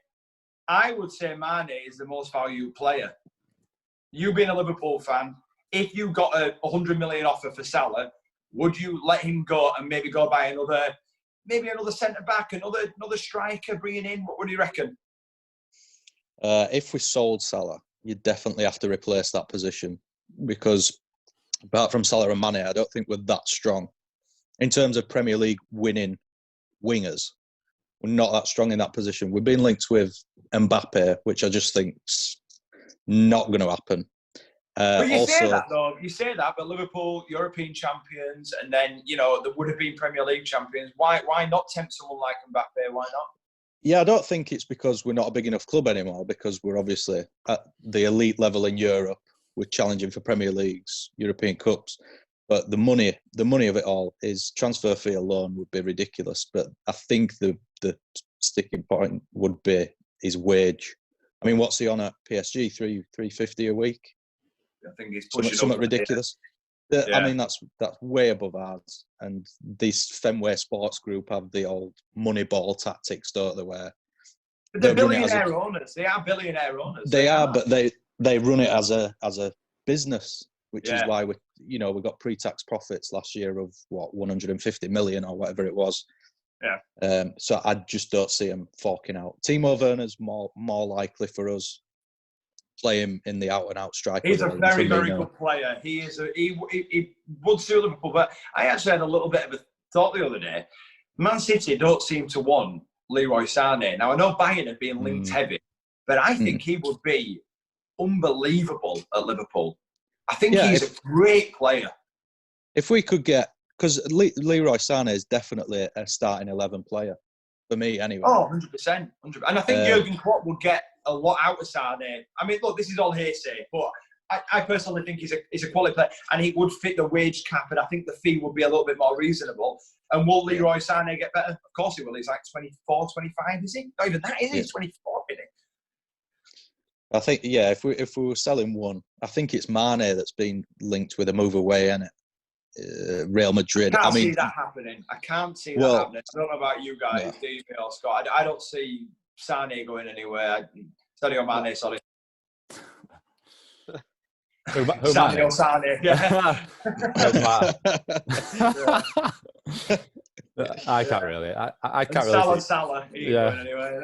I would say Mane is the most valued player. You being a Liverpool fan, if you got a 100 million offer for Salah, would you let him go and maybe go buy another centre back, another striker, bringing in? What do you reckon? If we sold Salah, you'd definitely have to replace that position, because apart from Salah and Mane, I don't think we're that strong in terms of Premier League winning wingers. We're not that strong in that position. We've been linked with Mbappe, which I just think's not going to happen. But you say that, though. You say that, but Liverpool, European champions, and then, there would have been Premier League champions. Why not tempt someone like Mbappe? Why not? Yeah, I don't think it's because we're not a big enough club anymore, because we're obviously at the elite level in Europe. We're challenging for Premier Leagues, European Cups. But the money of it all is transfer fee alone would be ridiculous. But I think the sticking point would be his wage. I mean, what's he on at PSG? $350 a week? I think he's pushing something ridiculous. Yeah. I mean, that's way above ours. And this Fenway Sports Group have the old money ball tactics, don't they? Where they're billionaire owners. They are billionaire owners. They are, but they run it as a business, which is why we got pre-tax profits last year of 150 million or whatever it was. Yeah. So I just don't see him forking out. Timo Werner's more likely for us. Play him in the out-and-out striker. He's a very, very good player. He is. He would suit Liverpool, but I actually had a little bit of a thought the other day. Man City don't seem to want Leroy Sané. Now I know Bayern have been linked heavy, but I think he would be unbelievable at Liverpool. I think he's a great player. If we could get, because Leroy Sané is definitely a starting 11 player for me, anyway. Oh, 100%. And I think Jurgen Klopp would get a lot out of Sané. I mean, look, this is all hearsay, but I personally think he's a quality player, and he would fit the wage cap, and I think the fee would be a little bit more reasonable. And will Leroy Sané get better? Of course he will. He's like 24, 25, is he? Not even that, is he? He's 24, isn't he? I think, if we were selling one, I think it's Mane that's been linked with a move away, isn't it? Real Madrid. I can't see that happening. I can't see that happening. I don't know about you guys, Deebo or Scott. I don't see Sané going anywhere. Sadio Mane, sorry. Sadio Sané, yeah. I can't really. I can't really. Salah. Yeah. Anyway,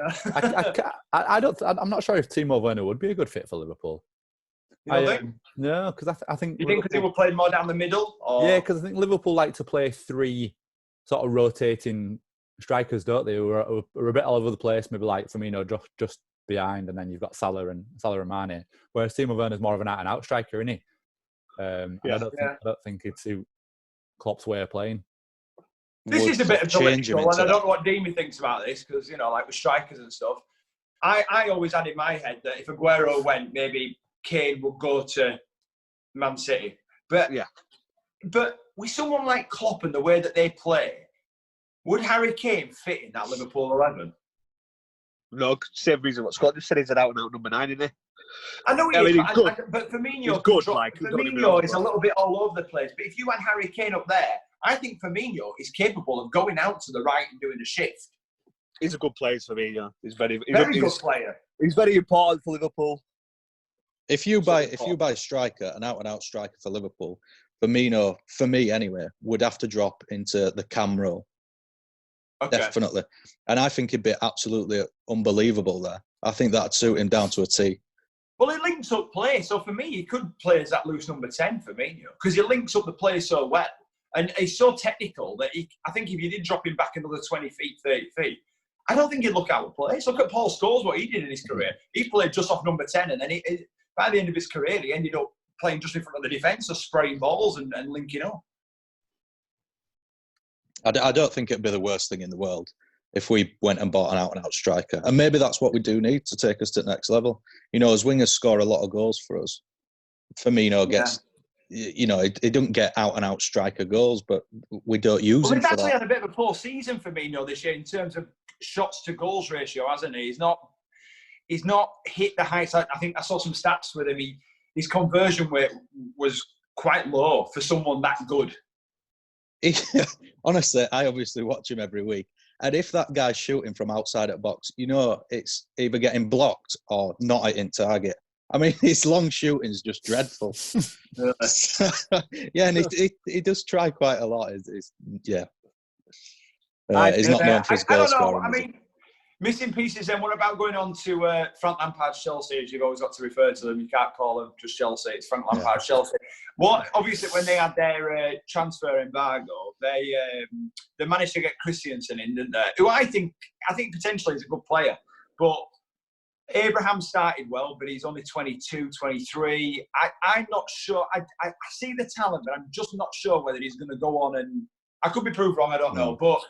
I'm not sure if Timo Werner would be a good fit for Liverpool. You don't think? No, because I think. You think because he would play more down the middle? Or? Yeah, because I think Liverpool like to play three sort of rotating strikers, don't they? Who are a bit all over the place. Maybe like Firmino just behind, and then you've got Salah and Mane. Whereas Timo Werner's more of an out-and-out striker, isn't he? I don't think it's Klopp's way of playing. This is a bit of political, and I don't know what Deemy thinks about this, because, like with strikers and stuff, I always had in my head that if Aguero went, maybe Kane would go to Man City. But with someone like Klopp and the way that they play, would Harry Kane fit in that Liverpool 11? No, same reason what Scott just said. He's an out-and-out number 9, isn't he? I know he is, but Firmino is a little bit all over the place. But if you had Harry Kane up there, I think Firmino is capable of going out to the right and doing a shift. He's a good player, Firmino. He's very good player. He's very important for Liverpool. If you buy a striker, an out-and-out striker for Liverpool, Firmino, for me anyway, would have to drop into the cam role. Okay. Definitely. And I think he'd be absolutely unbelievable there. I think that'd suit him down to a T. Well, he links up play. So for me, he could play as that loose number 10 for me, because he links up the play so well. And he's so technical that I think if you did drop him back another 20 feet, 30 feet, I don't think he'd look out of place. Look at Paul Scholes, what he did in his career. He played just off number 10, and then by the end of his career, he ended up playing just in front of the defence, so spraying balls and linking up. I don't think it'd be the worst thing in the world if we went and bought an out-and-out striker. And maybe that's what we do need to take us to the next level. As wingers score a lot of goals for us, Firmino gets, he doesn't get out-and-out striker goals, but we don't use him for that. He's actually had a bit of a poor season for Firmino this year in terms of shots to goals ratio, hasn't he? He's not hit the heights. I think I saw some stats with him. His conversion rate was quite low for someone that good. Honestly, I obviously watch him every week. And if that guy's shooting from outside at box, it's either getting blocked or not hitting target. I mean, his long shooting's just dreadful. Yeah, and he does try quite a lot. He's not known for his goal scoring. I mean, missing pieces then. What about going on to Frank Lampard's Chelsea, as you've always got to refer to them? You can't call them just Chelsea. It's Frank Lampard's Chelsea. Obviously, when they had their transfer embargo, they managed to get Christensen in, didn't they? Who I think potentially is a good player. But Abraham started well, but he's only 22, 23. I'm not sure. I see the talent, but I'm just not sure whether he's going to go on and... I could be proved wrong, I don't know. But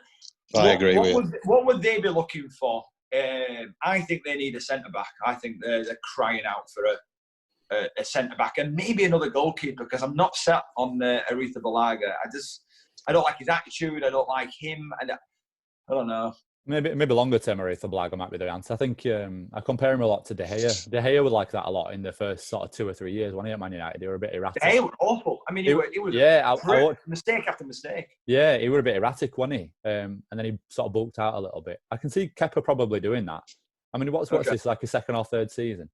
I agree with you. What would they be looking for? I think they need a centre-back. I think they're crying out for a centre-back and maybe another goalkeeper, because I'm not set on Aretha Balaga. I don't like his attitude. I don't like him. I don't know. Maybe longer term, Aretha Balaga might be the answer. I think I compare him a lot to De Gea. De Gea was like that a lot in the first sort of 2 or 3 years when he at Man United. They were a bit erratic. De Gea was awful. I mean, he was mistake after mistake. Yeah, he was a bit erratic, wasn't he? And then he sort of bulked out a little bit. I can see Kepa probably doing that. I mean, what's this, like his second or third season?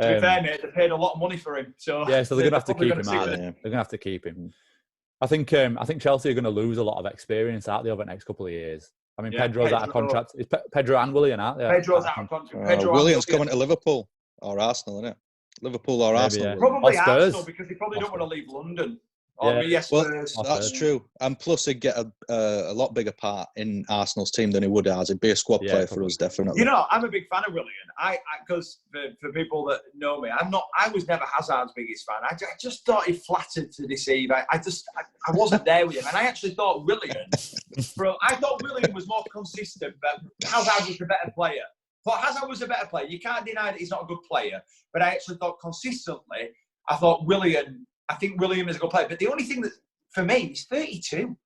To be fair, mate, they paid a lot of money for him. So they're going to have to keep him out. They're going to have to keep him. I think Chelsea are going to lose a lot of experience out there over the next couple of years. I mean, Pedro's out of contract. It's Pedro and Willian, aren't they? Pedro's out of contract. Willian's coming to Liverpool or Arsenal, isn't it? Liverpool or Arsenal. Yeah. Probably Arsenal, because they probably don't want to leave London. That's true. And plus, he'd get a lot bigger part in Arsenal's team than he would as. He'd be a squad player for us, definitely. You know, I'm a big fan of Willian. Because for people that know me, I was never Hazard's biggest fan. I just thought he flattered to deceive. I wasn't there with him, and I actually thought Willian was more consistent, but Hazard was the better player. But Hazard was a better player. You can't deny that he's not a good player. But I actually thought consistently, I think William is a good player. But the only thing that, for me, he's 32.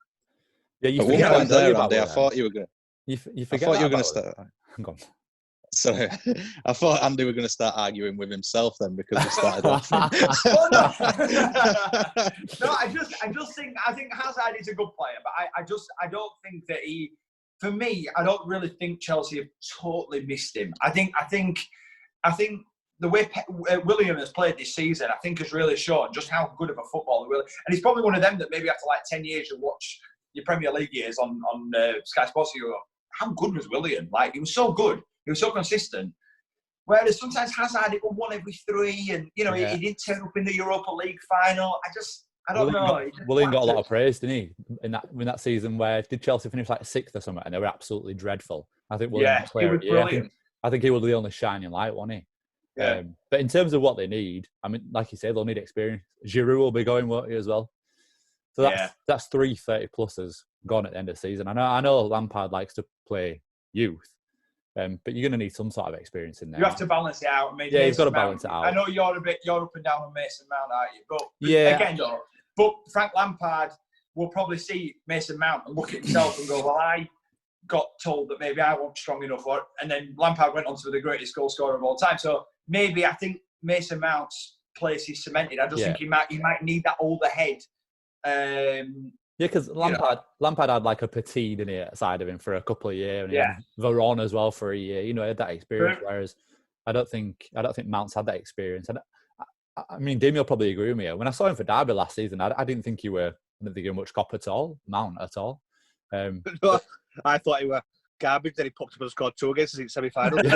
Yeah, you forget about there, Andy. I thought you were going to start. Hang on. Sorry, I thought Andy were going to start arguing with himself then, because he started off. No, I think Hazard is a good player, but I don't think that he. For me, I don't really think Chelsea have totally missed him. I think the way William has played this season, I think, has really shown just how good of a footballer William. And he's probably one of them that maybe after like 10 years you'll watch your Premier League years on Sky Sports, you go, how good was William? Like, he was so good. He was so consistent. Whereas sometimes Hazard, he won 1 every 3, and he didn't turn up in the Europa League final. I don't know. William got a lot of praise, didn't he? In that season, where did Chelsea finish like 6th or something, and they were absolutely dreadful. I think William was player. I think he was the only shining light, wasn't he? Yeah. But in terms of what they need, I mean, like you say, they'll need experience. Giroud will be going, won't he, as well? So that's 3 30-plussers gone at the end of the season. I know Lampard likes to play youth, but you're going to need some sort of experience in there. You have to balance it out. I mean, you've got to balance it out. I know you're up and down on Mason Mount, aren't you? But again, but Frank Lampard will probably see Mason Mount and look at himself and go, well, I got told that maybe I wasn't strong enough for it. And then Lampard went on to be the greatest goal scorer of all time. So maybe I think Mason Mount's place is cemented. I just think he might need that older head. Because Lampard had like a Petit in the side of him for a couple of years, and he had Varane as well for a year. He had that experience. Whereas I don't think Mount's had that experience. And I mean, Damien will probably agree with me. When I saw him for Derby last season, I didn't think he were much cop at all, Mount at all. I thought he were garbage. Then he popped up and scored 2 against us in semi-final. Usually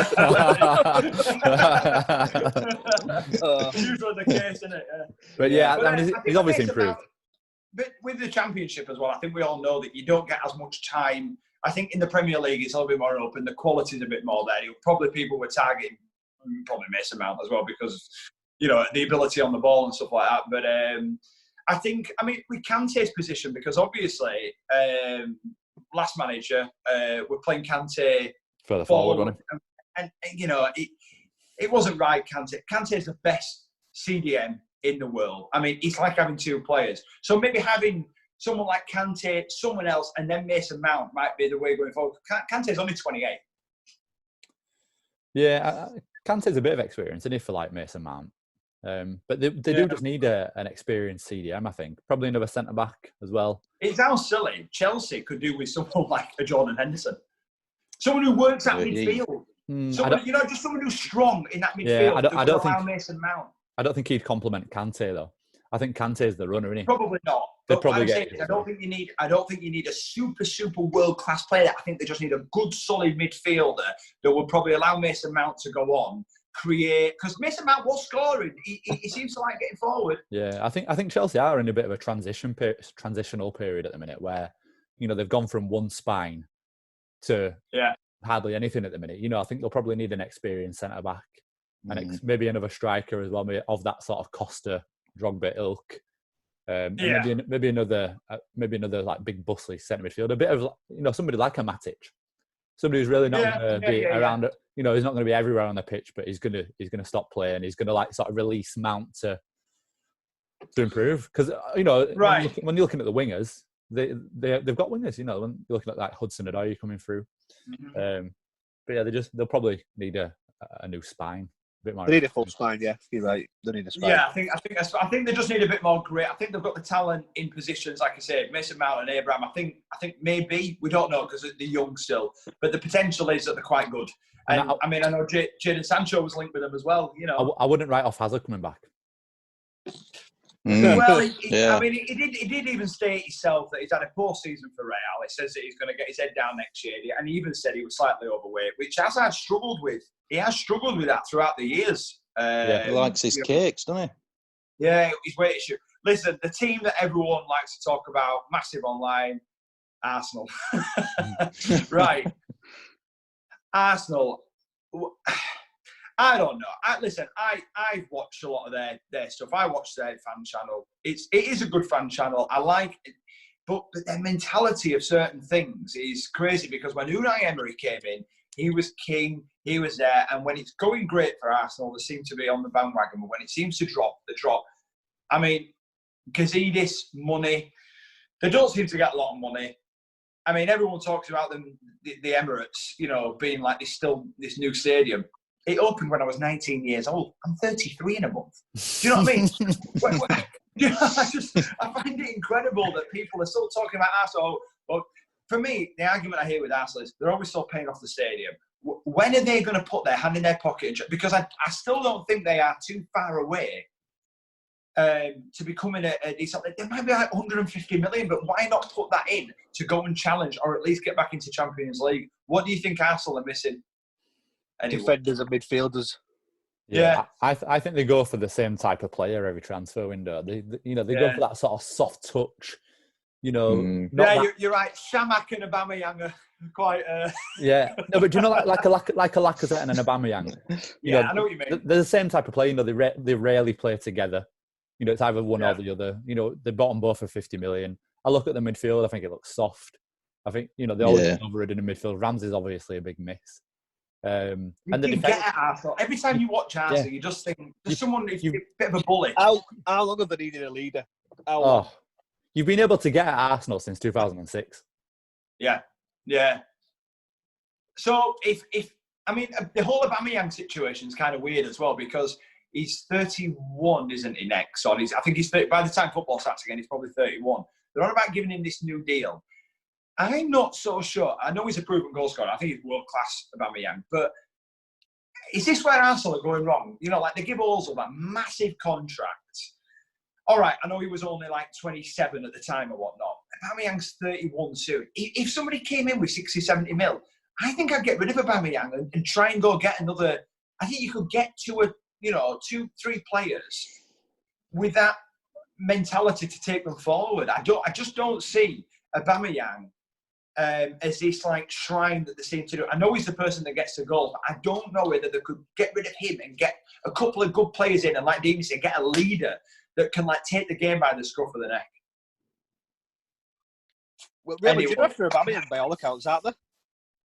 the case, isn't it? But I mean, he's obviously improved. But with the Championship as well, I think we all know that you don't get as much time. I think in the Premier League it's a little bit more open. The quality's a bit more there. Probably people were targeting probably Mason Mount as well, because the ability on the ball and stuff like that. But I mean, we can take position, because obviously last manager we're playing Kante further forward, and it wasn't right. Kante is the best CDM in the world. I mean, it's like having 2 players. So maybe having someone like Kante, someone else, and then Mason Mount might be the way going forward. Kante's only 28. Yeah, Kante's a bit of experience, isn't he, for like Mason Mount? But they do just need an experienced CDM, I think. Probably another centre-back as well. It sounds silly. Chelsea could do with someone like a Jordan Henderson. Someone who works at midfield. Someone, just someone who's strong in that midfield. Yeah, I don't think Mason Mount. I don't think he'd complement Kante though. I think Kante's the runner, isn't he? Probably not. They'd probably get. I don't think you need a super world class player. I think they just need a good solid midfielder that will probably allow Mason Mount to go on, create, because Mason Mount was scoring. He seems to like getting forward. Yeah, I think Chelsea are in a bit of a transitional period at the minute where they've gone from one spine to hardly anything at the minute. I think they'll probably need an experienced centre back and maybe another striker as well, maybe of that sort of Costa, Drogba ilk. Maybe another like big bustly centre midfield, a bit of somebody like a Matic, somebody who's really not going to be around. He's not going to be everywhere on the pitch, but he's going to stop playing. He's going to like sort of release Mount to improve because when you're looking at the wingers, they've got wingers. When you're looking at like Hudson-Odoi coming through, but yeah, they'll probably need a new spine. They need a full spine, yeah. You're right. They need a spine. Yeah, I think they just need a bit more grit. I think they've got the talent in positions, like I said, Mason Mount and Abraham. I think maybe we don't know because they're young still, but the potential is that they're quite good. And I know Jadon Sancho was linked with them as well. I wouldn't write off Hazard coming back. Well, he did even state himself that he's had a poor season for Real. He says that he's going to get his head down next year, and he even said he was slightly overweight, which Hazard struggled with. He has struggled with that throughout the years. He likes his cakes, doesn't he? Yeah, his weight issue. Listen, the team that everyone likes to talk about, massive online, Arsenal. Right. Arsenal. I don't know. I've watched a lot of their stuff. I watch their fan channel. It is a good fan channel. I like it. But their mentality of certain things is crazy because when Unai Emery came in, he was king, he was there. And when it's going great for Arsenal, they seem to be on the bandwagon. But when it seems to drop, they drop. I mean, Gazidis, money. They don't seem to get a lot of money. I mean, everyone talks about them, the Emirates, being like this new stadium. It opened when I was 19 years old. I'm 33 in a month. Do you know what I mean? I find it incredible that people are still talking about Arsenal. But for me, the argument I hear with Arsenal is they're always still paying off the stadium. When are they going to put their hand in their pocket? Because I still don't think they are too far away to becoming a decent. There might be like 150 million, but why not put that in to go and challenge or at least get back into Champions League? What do you think Arsenal are missing? Anyway. Defenders and midfielders. Yeah, I think they go for the same type of player every transfer window. They go for that sort of soft touch. You're right. Shamak and Aubameyang are quite. Yeah, no, but do you know like a Lacazette and an Aubameyang? I know what you mean. They're the same type of player. They rarely play together. It's either one or the other. They bought them both for 50 million. I look at the midfield. I think it looks soft. I think they always overridden in midfield. Ramsey's obviously a big miss. And you get at Arsenal. Every time you watch Arsenal, you just think there's someone who's a bit of a bully. How long have they needed a leader? You've been able to get at Arsenal since 2006. Yeah. So if the whole Aubameyang situation is kind of weird as well because he's 31, isn't he? Next, I think he's 30. By the time football starts again, he's probably 31. They're on about giving him this new deal. I'm not so sure. I know he's a proven goal scorer. I think he's world-class, Aubameyang. But is this where Arsenal are going wrong? They give Ozil that massive contract. All right, I know he was only like 27 at the time or whatnot. Aubameyang's 31 soon. If somebody came in with 60, 70 mil, I think I'd get rid of Aubameyang and try and go get another. I think you could get to 2-3 players with that mentality to take them forward. I just don't see Aubameyang as this like shrine that they seem to do. I know he's the person that gets the goal, but I don't know whether they could get rid of him and get a couple of good players in and, like Deebo said, get a leader that can like take the game by the scruff of the neck. Well, really, anyway. After Aubameyang by all accounts, aren't they?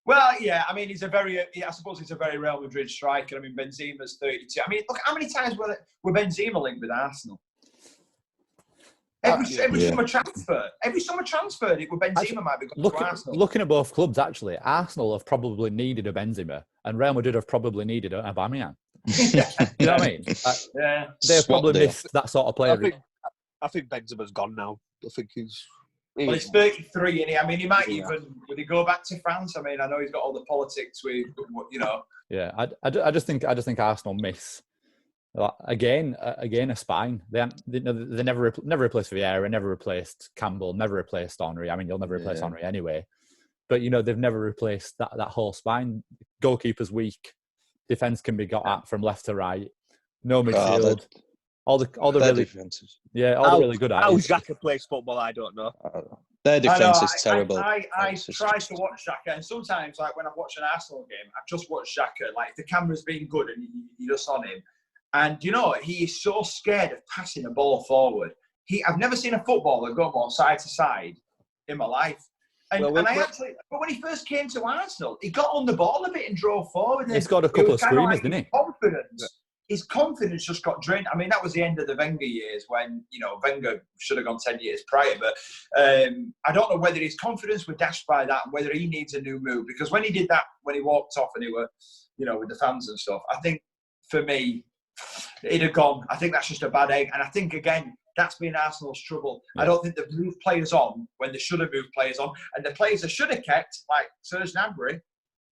Well, yeah. I mean, I suppose he's a very Real Madrid striker. I mean, Benzema's 32. I mean, look, how many times were Benzema linked with Arsenal? Every summer transfer. Every summer transfer, it with Benzema might be going to Arsenal. Looking at both clubs, actually, Arsenal have probably needed a Benzema, and Real Madrid have probably needed a Aubameyang. You know what I mean? They've probably missed that sort of player. I think Benzema's gone now. I think he's Well, he's 33, and I mean, he might even, would he go back to France? I mean, I know he's got all the politics with, you know. Yeah, I just think Arsenal miss again a spine. They never replaced Vieira, never replaced Campbell, never replaced Henry. I mean, you'll never replace Henry anyway. But they've never replaced that whole spine. Goalkeeper's weak. Defense can be got at from left to right. No midfield. All the really defenses. Yeah, all the really good at. How Xhaka plays football, I don't know. Their defense is terrible. I try to watch Xhaka, and sometimes, like when I'm watching an Arsenal game, I just watch Xhaka. Like the camera's being good, and you're just on him. And he is so scared of passing a ball forward. I've never seen a footballer go more side to side in my life. But when he first came to Arsenal, he got on the ball a bit and drove forward. He's got a couple of screamers, didn't he? His confidence just got drained. I mean, that was the end of the Wenger years when, Wenger should have gone 10 years prior. But I don't know whether his confidence was dashed by that and whether he needs a new move. Because when he did that, when he walked off and he were, with the fans and stuff, I think for me, it'd have gone. I think that's just a bad egg. And I think, again, that's been Arsenal's trouble. Yeah. I don't think they've moved players on when they should have moved players on. And the players they should have kept, like Serge Gnabry,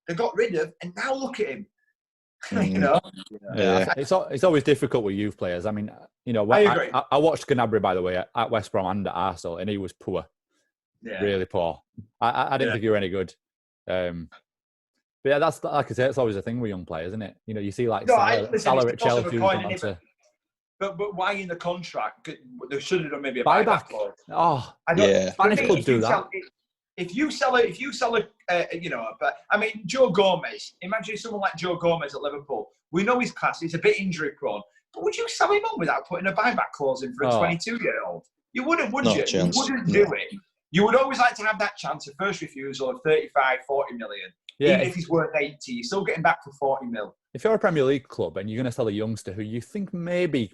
they got rid of. And now look at him. Yeah. It's always difficult with youth players. I mean, I agree. I watched Gnabry, by the way, at West Brom and at Arsenal, and he was poor. Yeah. Really poor. I didn't think he were any good. But yeah, that's, like I say, it's always a thing with young players, isn't it? You see Salah at Chelsea who's gone on to... But why in the contract? They should have done maybe a buyback. Clause. Oh, Spanish clubs do that. If you sell but I mean, Joe Gomez. Imagine someone like Joe Gomez at Liverpool. We know he's class. He's a bit injury prone. But would you sell him on without putting a buyback clause in for a 22-year-old? You wouldn't, would you? You wouldn't do it. You would always like to have that chance of first refusal of 35, 40 million. Yeah, even if he's worth 80, you're still getting back for 40 mil. If you're a Premier League club and you're going to sell a youngster who you think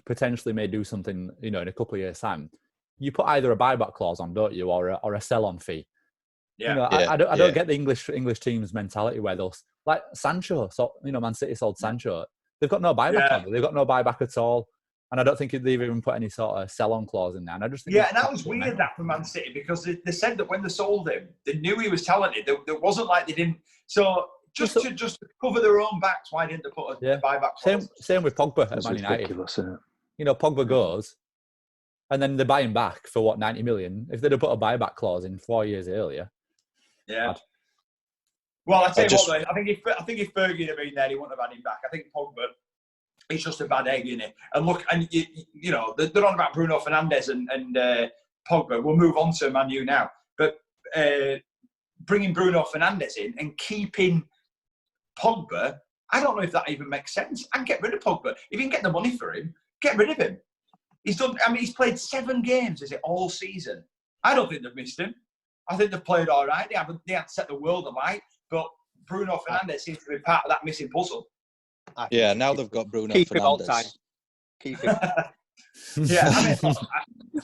potentially may do something, in a couple of years' time, you put either a buyback clause on, don't you, or a sell-on fee. Yeah. I don't get the English team's mentality where they'll, like Sancho. So Man City sold Sancho. They've got no buyback on it. They've got no buyback at all. And I don't think they've even put any sort of sell-on clause in there. And I just think and that was weird that for Man City because they said that when they sold him, they knew he was talented. There wasn't like they didn't. So just to cover their own backs, why didn't they put a buyback clause? Same with Pogba at Man United. Pogba goes, and then they buy him back for 90 million. If they'd have put a buyback clause in 4 years earlier. Yeah. Well, I tell you what, though, I think if Fergie had been there, he wouldn't have had him back. I think Pogba. It's just a bad egg, isn't it? And look, and they're on about Bruno Fernandes and Pogba. We'll move on to Man U now. But bringing Bruno Fernandes in and keeping Pogba, I don't know if that even makes sense. And get rid of Pogba. If you can get the money for him, get rid of him. He's played 7 games, is it, all season? I don't think they've missed him. I think they've played all right. They haven't set the world alight. But Bruno Fernandes seems to be part of that missing puzzle. Now they've got Bruno Fernandes. Him all time. Keep him.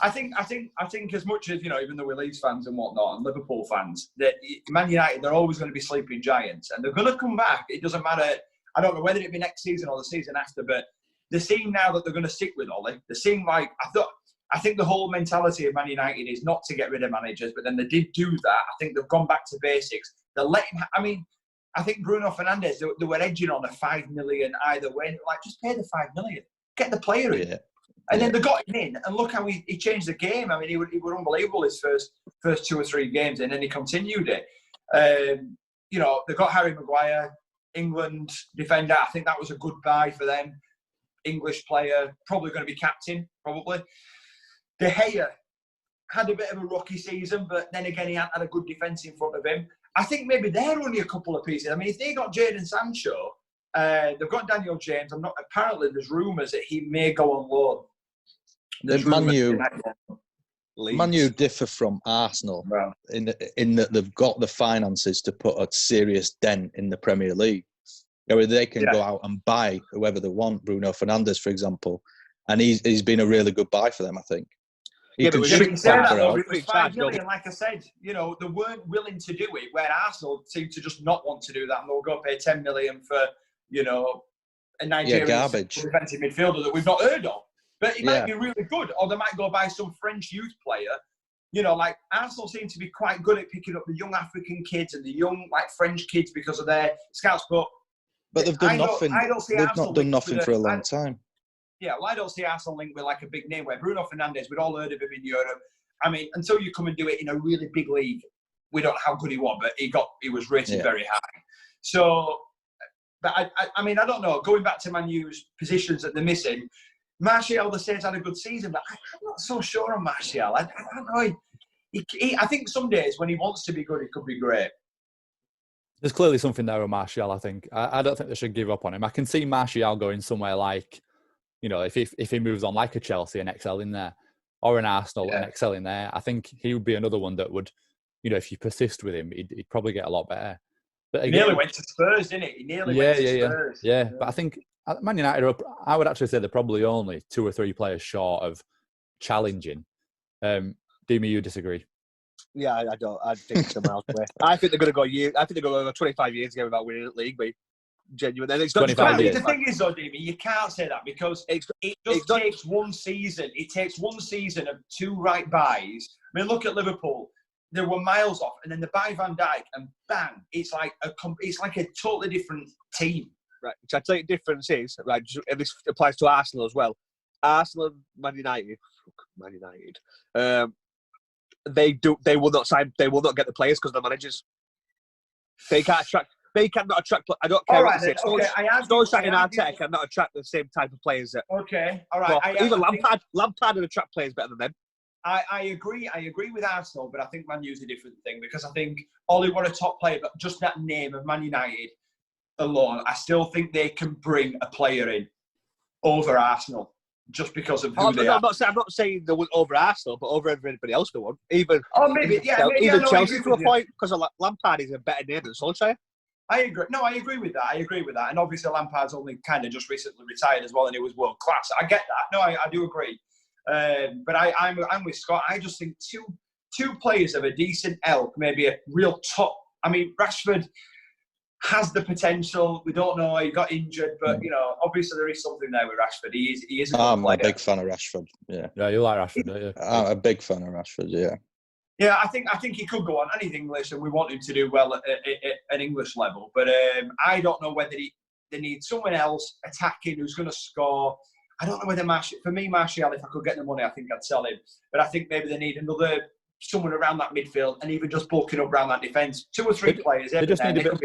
I think as much as even though we're Leeds fans and whatnot and Liverpool fans, that Man United they're always going to be sleeping giants and they're going to come back. It doesn't matter. I don't know whether it be next season or the season after, but they seem now that they're going to stick with Ollie. They seem like I think the whole mentality of Man United is not to get rid of managers, but then they did do that. I think they've gone back to basics. They're letting. I think Bruno Fernandes, they were edging on a 5 million either way. Like, just pay the 5 million. Get the player in. And then they got him in, and look how he changed the game. I mean, he were unbelievable his first 2 or 3 games, and then he continued it. They got Harry Mcguire, England defender. I think that was a good buy for them. English player, probably going to be captain, probably. De Gea had a bit of a rocky season, but then again, he hadn't had a good defence in front of him. I think maybe they're only a couple of pieces. I mean, if they got Jadon Sancho, they've got Daniel James. Apparently, there's rumours that he may go on loan. Man U differ from Arsenal in that they've got the finances to put a serious dent in the Premier League. Where they can go out and buy whoever they want. Bruno Fernandes, for example, and he's been a really good buy for them, I think. It was 5 million, like I said, they weren't willing to do it, where Arsenal seem to just not want to do that, and they'll go pay 10 million for, a Nigerian defensive midfielder that we've not heard of. But he might be really good, or they might go buy some French youth player you know, like Arsenal seem to be quite good at picking up the young African kids and the young like French kids because of their scouts. But they've done nothing. I don't see They've Arsenal not done nothing for a long time. Yeah, well, I don't see Arsenal linked with like a big name where Bruno Fernandes, we'd all heard of him in Europe. I mean, until you come and do it in a really big league, we don't know how good he was, but he was rated very high. So, but I mean, I don't know. Going back to Man U's positions that they're missing, Martial, they say, has had a good season, but I'm not so sure on Martial. I don't know. I think some days when he wants to be good, he could be great. There's clearly something there with Martial, I think. I don't think they should give up on him. I can see Martial going somewhere like, you know, if he moves on like a Chelsea and excel in there, or an Arsenal and excel in there, I think he would be another one that would, you know, if you persist with him, he'd probably get a lot better. But again, he nearly went to Spurs, didn't he? He nearly went to Spurs. Yeah, but I think Man United, I would actually say they're probably only 2 or 3 players short of challenging. Deemy, you disagree? Yeah, I don't. I think it's a miles away. I think they're going to go years. I think they're going to go 25 years ago without winning the league. But genuine. And it's not 25 years. The thing is, though, Deemy, you can't say that because it takes one season. It takes one season of 2 right buys. I mean, look at Liverpool. They were miles off, and then they buy Van Dijk, and bang! It's like a totally different team. Right. So I tell you, the difference is right. And this applies to Arsenal as well. Arsenal and Man United. They will not sign. They will not get the players because the managers. They can't attract. They cannot attract. I don't care All what right, they say. Solskjaer and Arteta cannot attract the same type of players. Okay, all right. Even Lampard would attract players better than them. I agree with Arsenal, but I think Man U's a different thing because I think Ole were a top player, but just that name of Man United alone, I still think they can bring a player in over Arsenal just because of who they are. I'm not saying they went over Arsenal, but over everybody else they won. Even Chelsea to a point because Lampard is a better name than Solskjaer. I agree. No, I agree with that. And obviously Lampard's only kind of just recently retired as well, and he was world class. I get that. No, I do agree. But I'm with Scott. I just think two players of a decent ilk, maybe a real top. I mean, Rashford has the potential. We don't know. He got injured, but you know, obviously there is something there with Rashford. He is. I'm a big fan of Rashford. Yeah, you like Rashford, don't you? I'm a big fan of Rashford. Yeah. Yeah, I think he could go on, and he's English, and we want him to do well at an English level. But I don't know whether they need someone else attacking who's going to score. I don't know whether Martial, if I could get the money, I think I'd sell him. But I think maybe they need someone around that midfield and even just bulking up around that defence. 2 or 3 players. They just need a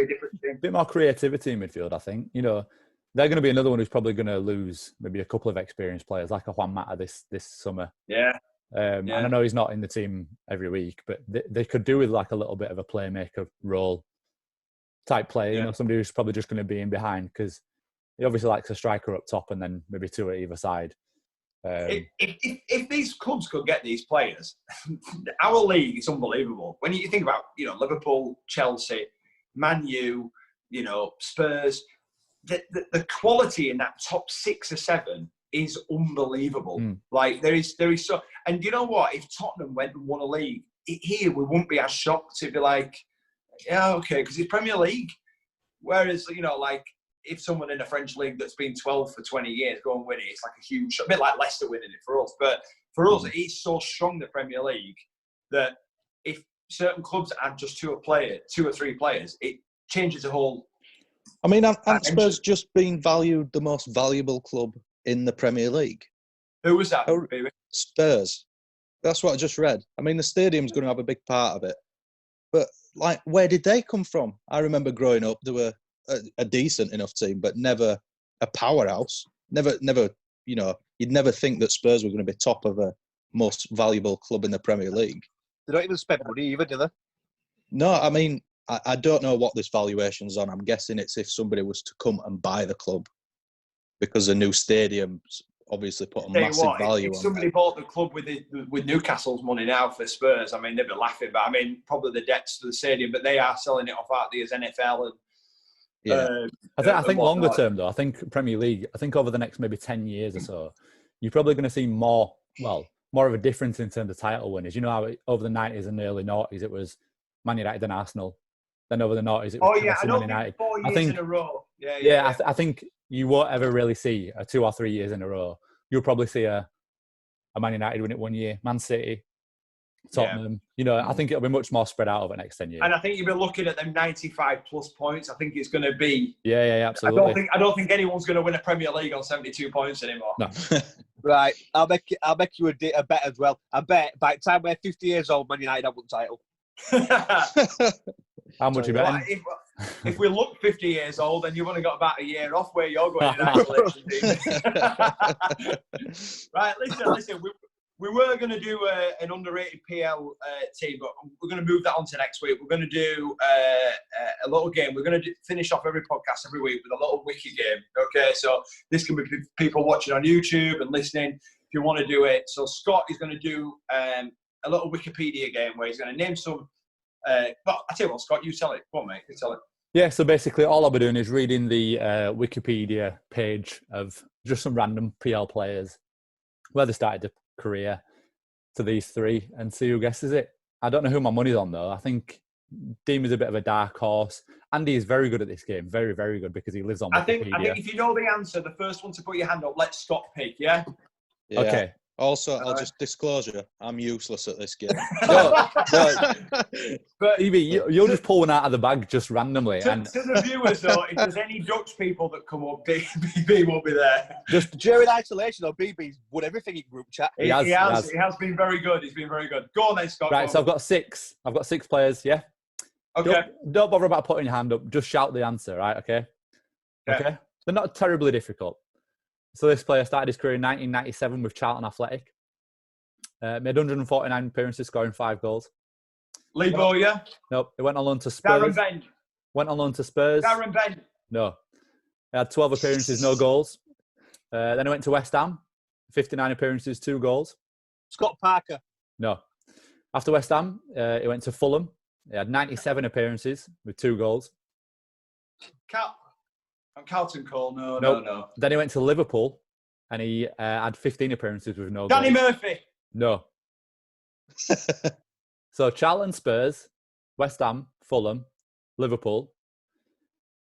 bit more creativity in midfield, I think. You know, they're going to be another one who's probably going to lose maybe a couple of experienced players, like a Juan Mata this summer. Yeah. And I know he's not in the team every week, but they could do with like a little bit of a playmaker role type player. You know, somebody who's probably just going to be in behind because he obviously likes a striker up top and then maybe 2 at either side. If these clubs could get these players, our league is unbelievable. When you think about, you know, Liverpool, Chelsea, Man U, you know, Spurs, the quality in that top 6 or 7 is unbelievable. Like there is so, and you know what? If Tottenham went and won a league here, we wouldn't be as shocked. It'd be like, yeah, okay, because it's Premier League. Whereas, you know, like if someone in a French league that's been 12 for 20 years go and win it, it's like a huge, a bit like Leicester winning it for us. But for us, it's so strong, the Premier League, that if certain clubs add just 2 or 3 players, it changes the whole. I mean, have Spurs just been valued the most valuable club in the Premier League? Who was that? Spurs. That's what I just read. I mean, the stadium's going to have a big part of it. But, like, where did they come from? I remember growing up, they were a decent enough team, but never a powerhouse. Never, you know, you'd never think that Spurs were going to be top of a most valuable club in the Premier League. They don't even spend money either, do they? No, I mean, I don't know what this valuation's on. I'm guessing it's if somebody was to come and buy the club, because the new stadium's obviously put a massive value on it. If somebody bought the club with Newcastle's money now for Spurs, I mean, they'd be laughing. But I mean, probably the debts to the stadium, but they are selling it off out there as NFL. And, I think longer term, though, I think Premier League, I think over the next maybe 10 years or so, you're probably going to see more of a difference in terms of title winners. You know how over the 90s and the early noughties, it was Man United and Arsenal. Then over the noughties, it was Man United. 4 years in a row. Yeah. I think you won't ever really see a 2 or 3 years in a row. You'll probably see a Man United win it 1 year, Man City, Tottenham. I think it'll be much more spread out over the next 10 years. And I think you'll be looking at them 95 plus points. I think it's going to be. Yeah, absolutely. I don't think anyone's going to win a Premier League on 72 points anymore. No. Right, I'll make you a bet as well. I bet by the time we're 50 years old, Man United have won the title. How much you betting? If we look 50 years old, then you've only got about a year off where you're going in isolation. Right, listen. We were going to do an underrated PL team, but we're going to move that on to next week. We're going to do a little game. We're going to finish off every podcast every week with a little wiki game. Okay, so this can be people watching on YouTube and listening if you want to do it. So Scott is going to do a little Wikipedia game where he's going to name some. But I tell you what, Scott, you tell it. Go on, mate. You tell it. Yeah, so basically all I'll be doing is reading the Wikipedia page of just some random PL players, where they started their career to these three, and see who guesses it. I don't know who my money's on, though. I think Deem is a bit of a dark horse. Andy is very good at this game. Very, very good, because he lives on Wikipedia. I think if you know the answer, the first one to put your hand up, let Scott pick, yeah? Okay. Also, I'll just disclosure, I'm useless at this game. But Evie, you'll just pull one out of the bag just randomly. To the viewers, though, if there's any Dutch people that come up, BB will be there. Just during isolation, though, BB's won everything in group chat. He has been very good. He's been very good. Go on then, Scott. Right, so I've got six players, yeah? Okay. Don't bother about putting your hand up. Just shout the answer, right? Okay? Okay? They're not terribly difficult. So this player started his career in 1997 with Charlton Athletic. Made 149 appearances, scoring 5 goals. Lebo, yeah? Nope. He went on loan to Spurs. Darren Bent. Went on loan to Spurs. Darren Bent. No. He had 12 appearances, no goals. Then he went to West Ham. 59 appearances, 2 goals. Scott Parker. No. After West Ham, he went to Fulham. He had 97 appearances with 2 goals. Carlton Cole, no. Then he went to Liverpool, and he had 15 appearances with no Danny goals. Murphy. No. So Charlton, Spurs, West Ham, Fulham, Liverpool.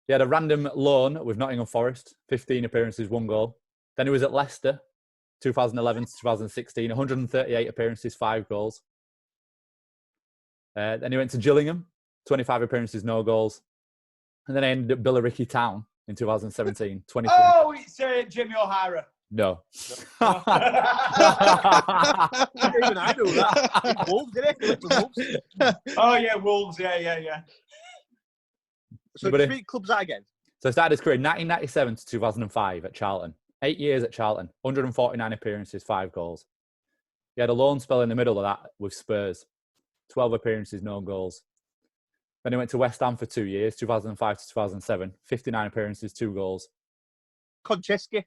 He had a random loan with Nottingham Forest, 15 appearances, 1 goal. Then he was at Leicester, 2011 to 2016, 138 appearances, 5 goals. Then he went to Gillingham, 25 appearances, no goals. And then he ended at Billericay Town in 2017, 23. Oh, it's Jimmy O'Hara. No. Even I know that. Wolves, didn't he? Wolves. Oh, yeah, Wolves. Yeah. So three clubs that again? So he started his career in 1997 to 2005 at Charlton. 8 years at Charlton, 149 appearances, 5 goals. He had a loan spell in the middle of that with Spurs. 12 appearances, no goals. Then he went to West Ham for 2 years, 2005 to 2007. 59 appearances, 2 goals. Konchesky.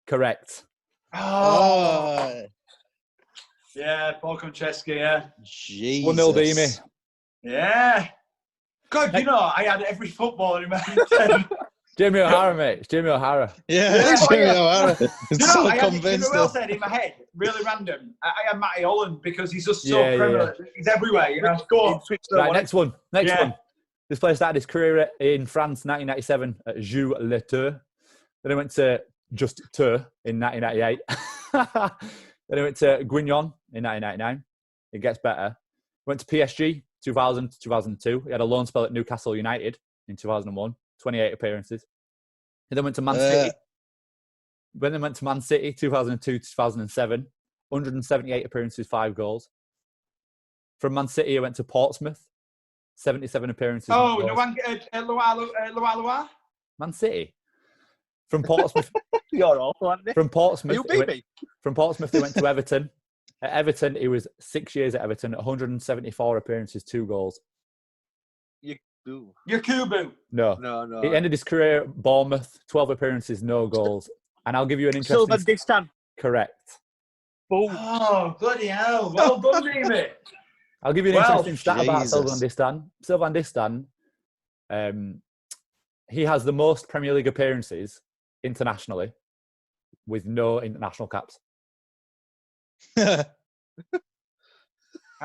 Correct. Oh. Yeah, Paul Konchesky, yeah. Jesus. 1-0 Deemy. Yeah. God, I had every footballer in my head. Jimmy O'Hara, mate. It's Jimmy O'Hara. Yeah, Jimmy O'Hara. So convinced. Who else had in my head? Really random. I had Matty Holland because he's just so criminal. Yeah. He's everywhere, Go on. Right, next one. This player started his career in France, 1997 at Jeux Le Tour. Then he went to Just Tour in 1998. Then he went to Guignon in 1999. It gets better. Went to PSG, 2000 to 2002. He had a loan spell at Newcastle United in 2001. 28 appearances. He then went to Man City. Then they went to Man City, 2002 to 2007. 178 appearances, 5 goals. From Man City, he went to Portsmouth. 77 appearances. Oh, Loa. Man City. From Portsmouth. You're awful, aren't you? From Portsmouth. From Portsmouth, he went to Everton. At Everton, he was 6 years at Everton. 174 appearances, 2 goals. Yakubu. No. He ended his career at Bournemouth, 12 appearances, no goals. And I'll give you an interesting... Sylvan Distan. Correct. Boom. Oh, bloody hell. Well done, Jamie. I'll give you an interesting stat about Sylvan Distan. Sylvan Distan, he has the most Premier League appearances internationally with no international caps. How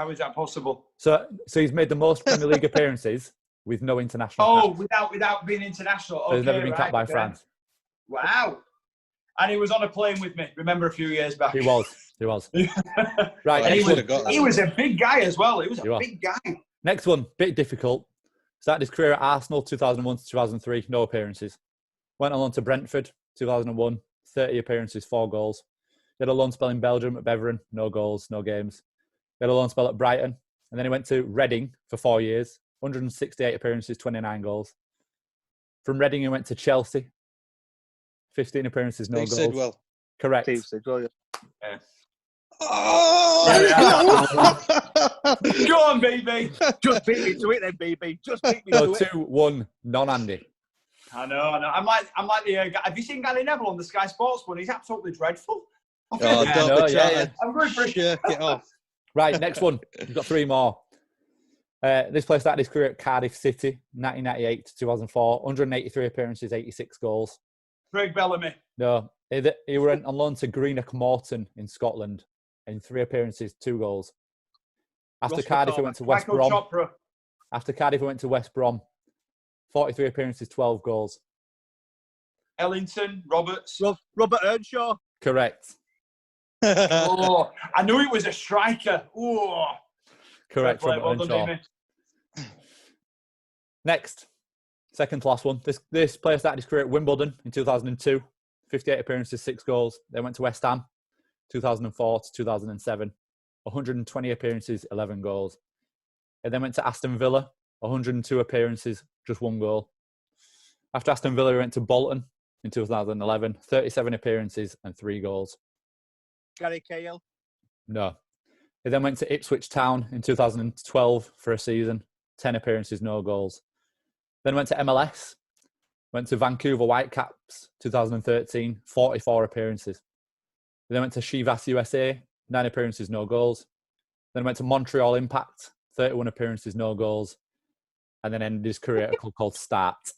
is that possible? So he's made the most Premier League appearances with no international caps. Without being international. So he's never been capped by France. Wow. And he was on a plane with me, remember, a few years back. He was. He was. Right, he was a big guy as well. He was a big guy. Next one, bit difficult. Started his career at Arsenal 2001 to 2003, no appearances. Went on loan to Brentford 2001, 30 appearances, 4 goals. He had a loan spell in Belgium at Beveren, no goals, no games. He had a loan spell at Brighton, and then he went to Reading for 4 years, 168 appearances, 29 goals. From Reading, he went to Chelsea, 15 appearances, no goals. Sidwell. Correct. Steve Sidwell, Yeah. Oh! Go on, BB. Just beat me to it then, BB. Just beat me So to it. 2-1, non-Andy. I know. I'm like the. Have you seen Gary Neville on the Sky Sports one? He's absolutely dreadful. Oh, Yeah, don't no, be yeah, trying. I'm going for Shirk it off. Right, next one. We've got 3 more. This player started his career at Cardiff City, 1998 to 2004. 183 appearances, 86 goals. Craig Bellamy. No, he went on loan to Greenock Morton in Scotland in 3 appearances, 2 goals. After Ross Cardiff, he McCormack. went to West Michael Brom. Chopra. After Cardiff, he went to West Brom. 43 appearances, 12 goals. Ellington. Roberts. Robert Earnshaw. Correct. Oh, I knew it was a striker. Oh, Correct. Well Robert done, Earnshaw. Jamie. Next, second to last one. This player started his career at Wimbledon in 2002. 58 appearances, 6 goals. Then went to West Ham, 2004 to 2007. 120 appearances, 11 goals. And then went to Aston Villa, 102 appearances, just 1 goal. After Aston Villa, he went to Bolton in 2011. 37 appearances and 3 goals. Gary Cahill. No. He then went to Ipswich Town in 2012 for a season. 10 appearances, no goals. Then went to MLS. Went to Vancouver Whitecaps 2013. 44 appearances. He then went to Chivas USA. 9 appearances, no goals. Then went to Montreal Impact. 31 appearances, no goals. And then ended his career at a club called Start.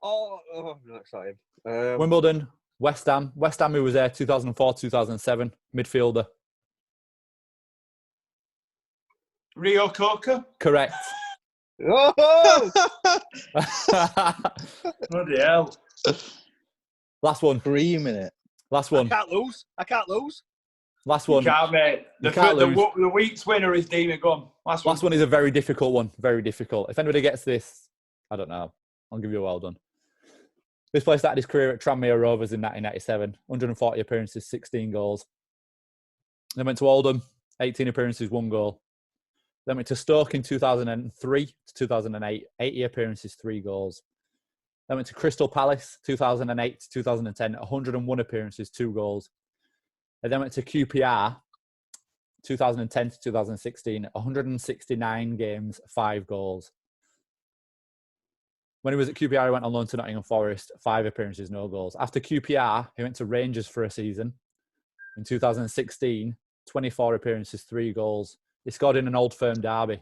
Oh no, it's not him. Wimbledon, West Ham. West Ham, who was there 2004, 2007. Midfielder. Rio Coca. Correct. Oh! Bloody hell. Last one. 3 minutes. Last I one. can't lose. Last You one. can't, mate. You can't lose. The week's winner is Demon. Go on. Last one is a very difficult one. Very difficult. If anybody gets this, I don't know. I'll give you a well done. This player started his career at Tranmere Rovers in 1997. 140 appearances, 16 goals. Then went to Oldham, 18 appearances, 1 goal. Then went to Stoke in 2003 to 2008. 80 appearances, 3 goals. Then went to Crystal Palace, 2008 to 2010. 101 appearances, 2 goals. And then went to QPR, 2010 to 2016. 169 games, 5 goals. When he was at QPR, he went on loan to Nottingham Forest. 5 appearances, no goals. After QPR, he went to Rangers for a season. In 2016, 24 appearances, 3 goals. He scored in an Old Firm derby.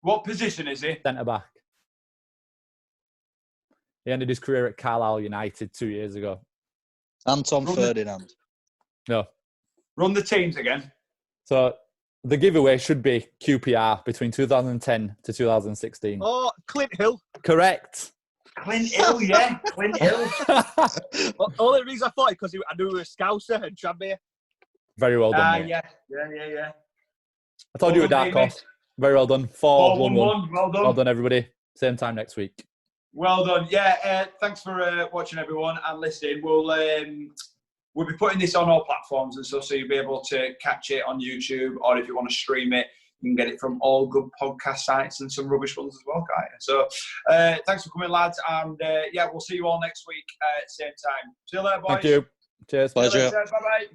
What position is he? Centre-back. He ended his career at Carlisle United 2 years ago. Anton Ferdinand. No. Run the teams again. So the giveaway should be QPR between 2010 to 2016. Oh, Clint Hill. Correct. Clint Hill, yeah. Clint Hill. Only reason I thought it because I knew he was Scouser and Tranmere. Very well done, mate. Yeah. I told you a dark horse. Very well done. 4-1-1. Well done. Well done, everybody. Same time next week. Well done. Yeah, thanks for watching, everyone, and listening. We'll be putting this on all platforms and stuff, so you'll be able to catch it on YouTube, or if you want to stream it, you can get it from all good podcast sites and some rubbish ones as well, guys. So thanks for coming, lads, and we'll see you all next week at the same time. See you later, boys. Thank you. Cheers. Pleasure. Bye-bye.